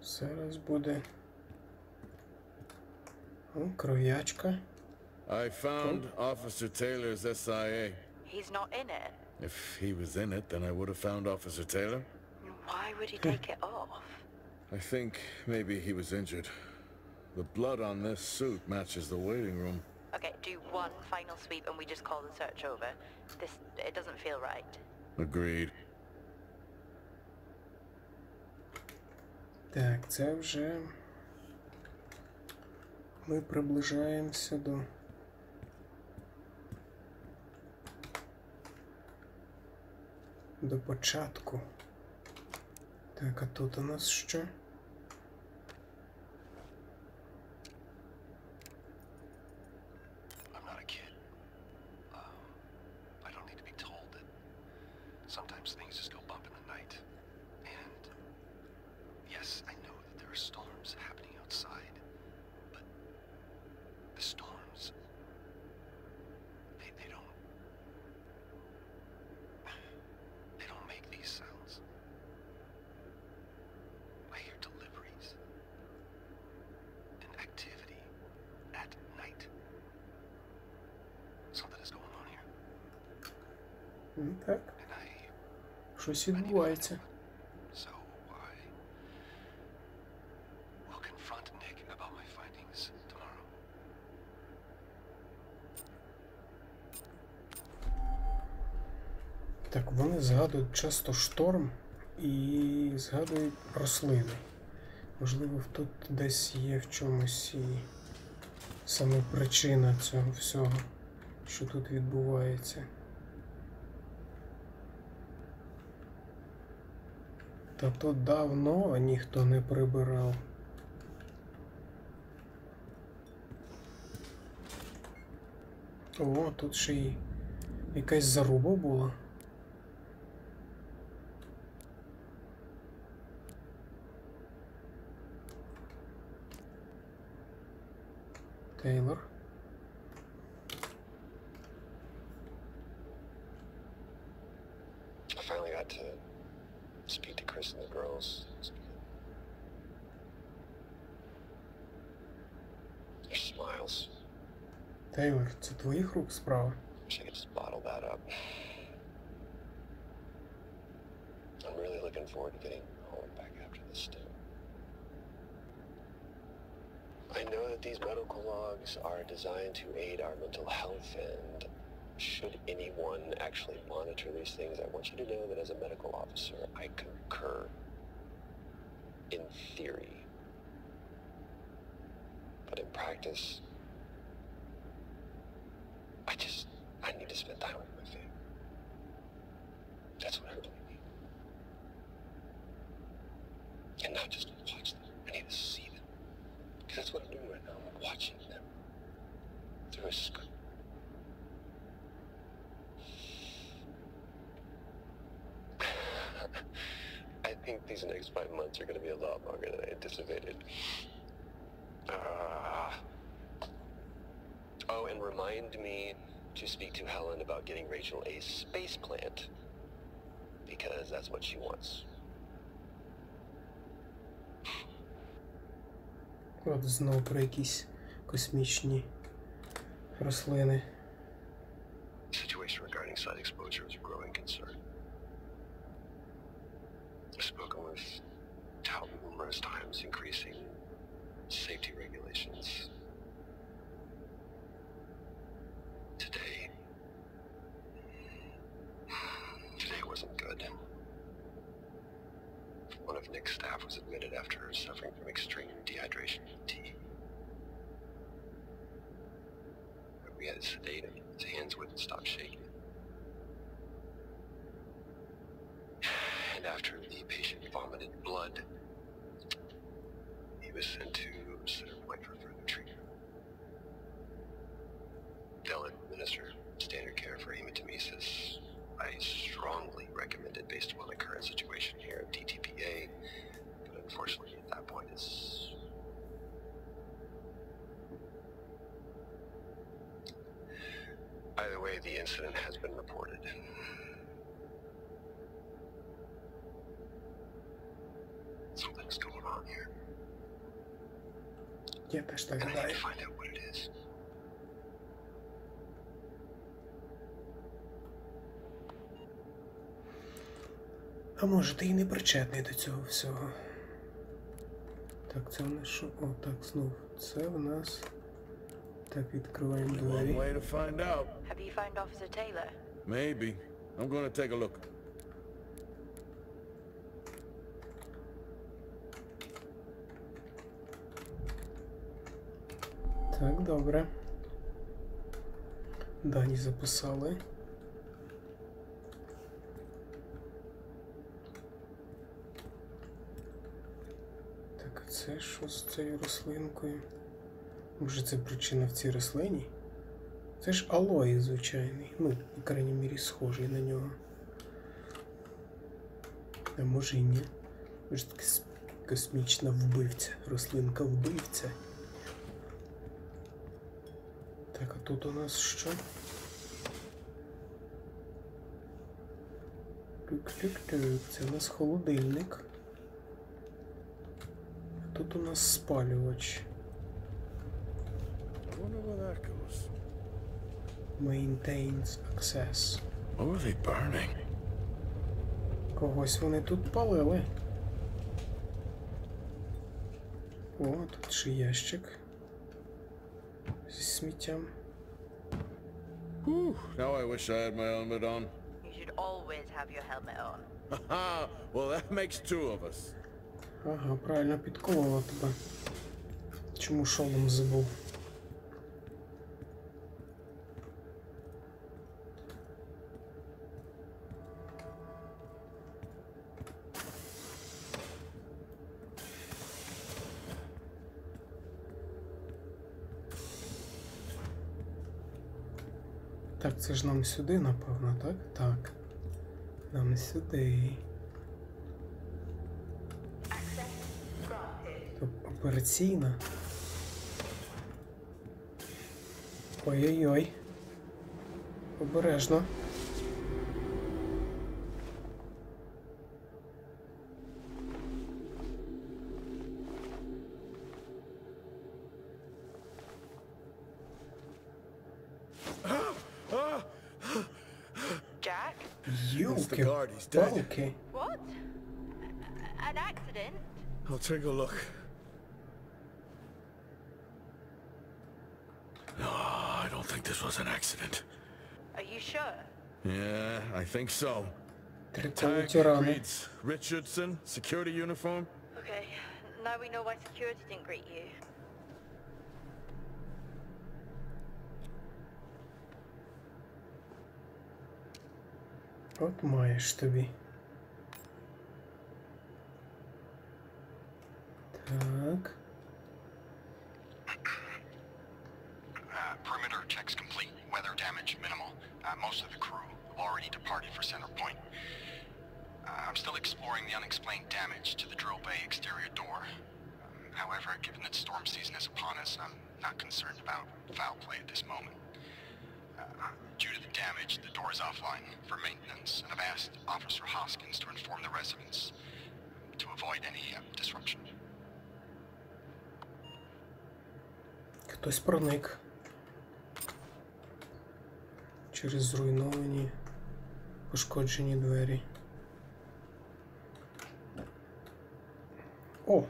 Зараз буде... О, кров'ячка. I found Officer Taylor's SIA. He's not in it. If he was in it, then I would have found Officer Taylor. Why would he take it off? I think maybe he was injured. The blood on this suit matches the waiting room. Okay, do one final sweep and we just call the search over. It doesn't feel right. Agreed. Так, це вже... Ми приближаємося до початку. Так, а тут у нас що? I'm not a kid. I don't need to be told that sometimes things just go bump in the night. And yes, I know that there are storms happening outside, but the storms, they don't make these sounds. I hear deliveries and activity at night. Something is going on here. Так, And щось відбувається. so I will confront Nick about my findings tomorrow. Так, вони згадують часто шторм і згадують рослини. Можливо, тут десь є в чомусь і саме причина цього всього, що тут відбувається. Та тут давно ніхто не прибирав. О, тут ще й якась заруба була. Тейлор. I finally got to speak to Chris and the girls. Their smiles. Тейлор, це твоїх рук справа? Wish I could just bottle that up. I'm really looking forward to getting home back after this stint. I know that these medical logs are designed to aid our mental health, and should anyone actually monitor these things, I want you to know that as a medical officer, I concur in theory. But in practice, I need to spend time with my family. That's what I really need. And not just watch them, I need to see them. Because that's what I'm doing right now, I'm watching them through a screen. I think these next 5 months are going to be a lot longer than I anticipated. Oh, and remind me to speak to Helen about getting Rachel a space plant, because that's what she wants. От знову про якісь космічні рослини. The situation regarding site exposure is a growing concern. I've spoken with Tal numerous times, increasing safety regulations. Today, was admitted after suffering from extreme dehydration and fatigue. We had to sedate him. His hands wouldn't stop shaking. And after the patient vomited blood, he was sent to Center Point for further treatment. They'll administer standard care for hematemesis. I strongly recommend it based upon the current situation here at DTPA, but unfortunately at that point it's... Either way, the incident has been reported. Something's going on here. Я теж так And I need гадаю. to find out what it is. А може ти і не причетний до цього всього. Так, це у нас що? О, так, знов. Це у нас... Так, відкриваємо One двері. way to find out. Have you found Officer Taylor? Maybe. I'm gonna take a look. Так, добре. Дані записали. Так, а це що з цією рослинкою? Може це причина в цій рослині? Це ж алої звичайний. Ну, по крайній мірі, схожий на нього. А може і ні. Може така космічна вбивця. Рослинка вбивця. Так, а тут у нас що? Тук-тук-тук. Це у нас холодильник. А тут у нас спалювач. I wonder where that goes. Maintains access. What were they burning? Когось вони тут палили. О, тут ще ящик. Зі сміттям. Whew, now I wish I had my helmet on. You should always have your helmet on. Haha, well that makes two of us. Ага, правильно підколола тебе. Чому шолом забув? Так, це ж нам сюди, напевно, так? Так. Нам сюди. Операційна. Ой-ой-ой. Обережно. Jack? It's the guard, he's dead. Палки. What? An accident? I'll take a look. No, I don't think this was an accident. Are you sure? Yeah, I think so. Трикують Tag рани. reads Richardson, security uniform. Okay, now we know why security didn't greet you. От маєш тобі. Так. Perimeter checks complete. Weather damage minimal. Most of the crew have already departed for Center Point. I'm still exploring the unexplained damage to the drill bay exterior door. However, given that storm season is upon us, I'm not concerned about foul play at this moment. Due to the damage, the door is offline for maintenance, and I've asked Officer Hoskins to inform the residents to avoid any disruption. Хтось проник. Через зруйновані, пошкоджені двері. О!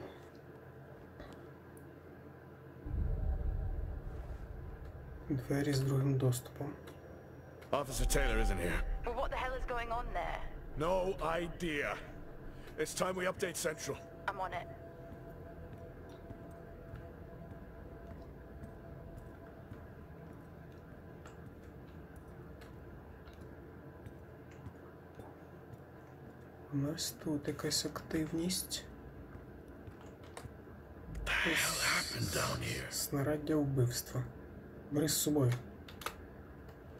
Двері з другим доступом. Officer Taylor isn't here. Well, what the hell is going on there? No idea. It's time we update Central. I'm on it. У нас тут якась активність. Снаряддя вбивства. Бери з собою.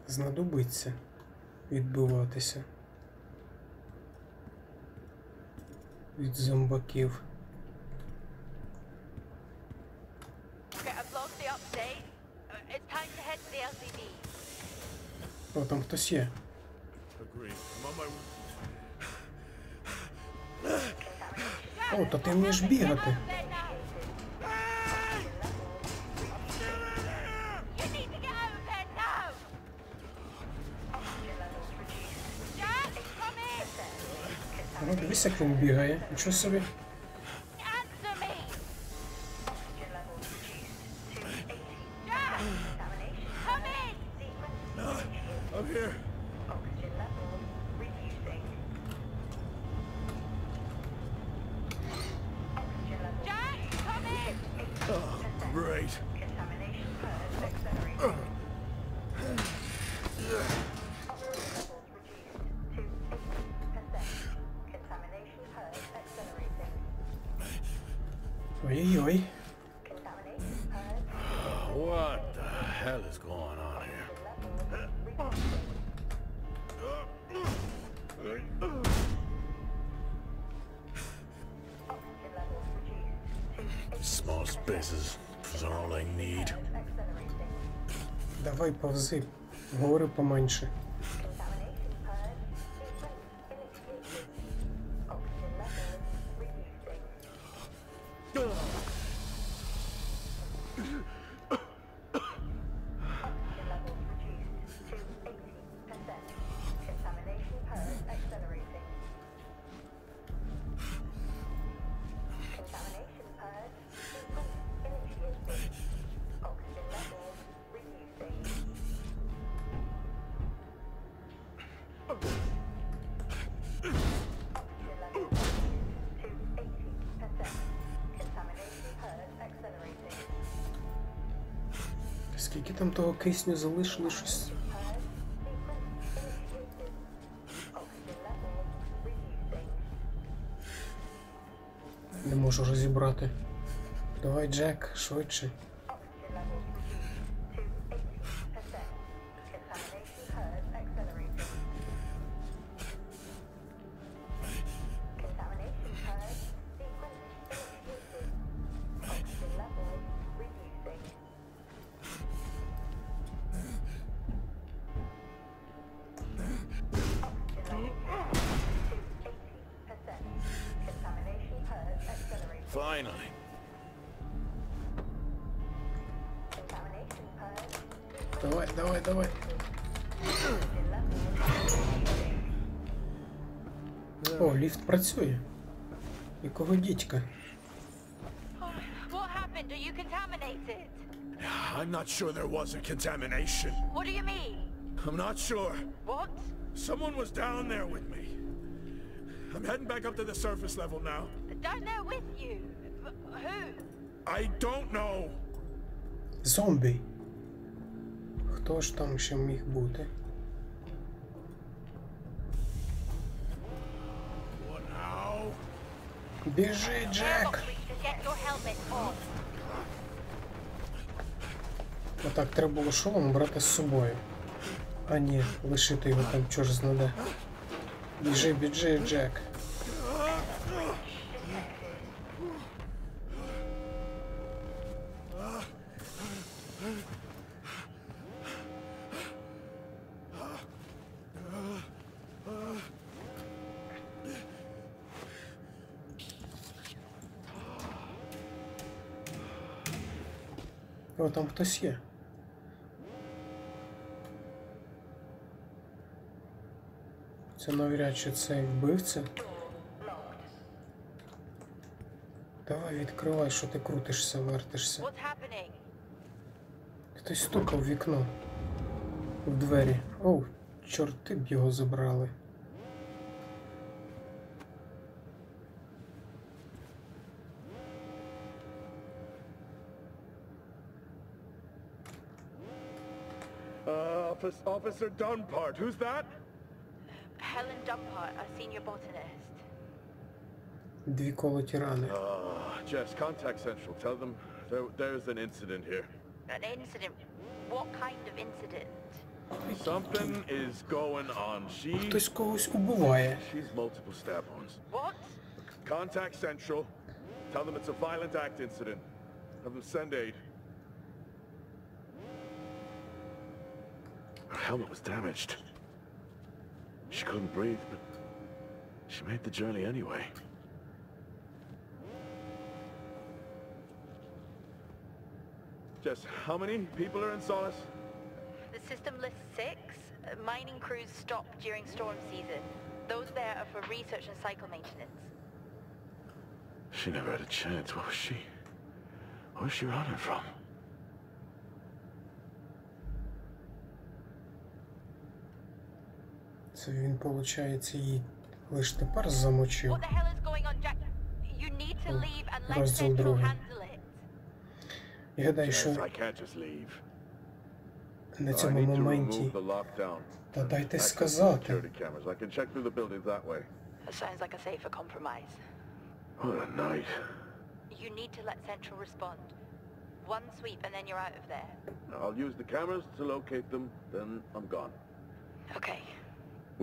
Знадобиться відбиватися від зомбаків. О, там хтось є. О, то ти вмієш бігати. О, дивись, як він бігає. Нічого собі. Ой-ой-ой. What the hell is going on here? Small spaces are all I need. Давай повзи. Говори поменше. Скільки там того кисню залишили щось? Не можу розібрати. Давай, Джек, швидше. Finally. Давай, давай, давай. О, ліфт працює. Якого дідька? What happened? Are you contaminated? I'm not sure there was a contamination. What do you mean? I'm not sure. What? Someone was down there with me. I'm heading back up to the surface level now. Down there with you? Who? I don't know. Зомбі. Хто ж там ще міг бути? What now? Біжи, Джек! Get your helmet on. Отак, треба було шолом брати з собою. А ні, лишити його там чорт знаде. Біжи, біжи, Джек. О, там хтось є. Це навряд чи цей вбивця. Давай відкривай, що ти крутишся, вертишся. What's happening? Хтось стукав в вікно. В двері. Оу, чорти б його забрали. Officer Dunpart, who's that? Helen Dumpart, a senior botanist. Дві колоті рани. Jess, contact Central. Tell them there's an incident here. An incident? What kind of incident? Something is going on. Хтось когось убиває. She's multiple stab wounds. What? Contact Central. Tell them it's a violent act incident. Have them send aid. Her helmet was damaged. She couldn't breathe, but she made the journey anyway. Jess, how many people are in Solis? The system lists 6. Mining crews stop during storm season. Those there are for research and cycle maintenance. She never had a chance. What was she? Where was she running from? Це він, виходить, її лише тепер замочив. What the hell is going on, Jack? You need to leave and let Розділ Central другий. handle it. Я гадаю, що I can't just leave. на I цьому need to моменті... remove the lockdown. Та дайте Access to сказати. security cameras. I can check through the buildings that way. That sounds like a safer compromise. What a night. You need to let Central respond. One sweep and then you're out of there. I'll use the cameras to locate them, then I'm gone. Okay.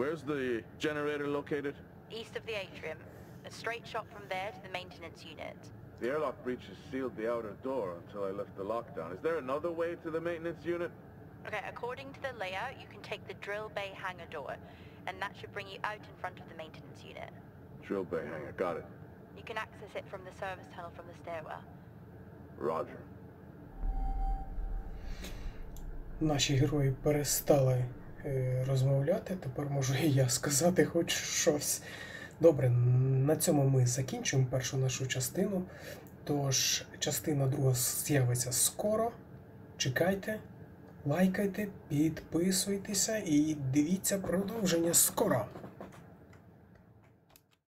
Where's the generator located? East of the atrium. A straight shot from there to the maintenance unit. The airlock breaches sealed the outer door until I lift the lockdown. Is there another way to the maintenance unit? Okay, according to the layout, you can take the drill bay hangar door, and that should bring you out in front of the maintenance unit. Drill bay hangar, got it. You can access it from the service tunnel from the stairwell. Roger. Наші герої перестали розмовляти, тепер можу і я сказати хоч щось. Добре, на цьому ми закінчуємо першу нашу частину. Тож, частина друга з'явиться скоро. Чекайте, лайкайте, підписуйтеся і дивіться продовження скоро.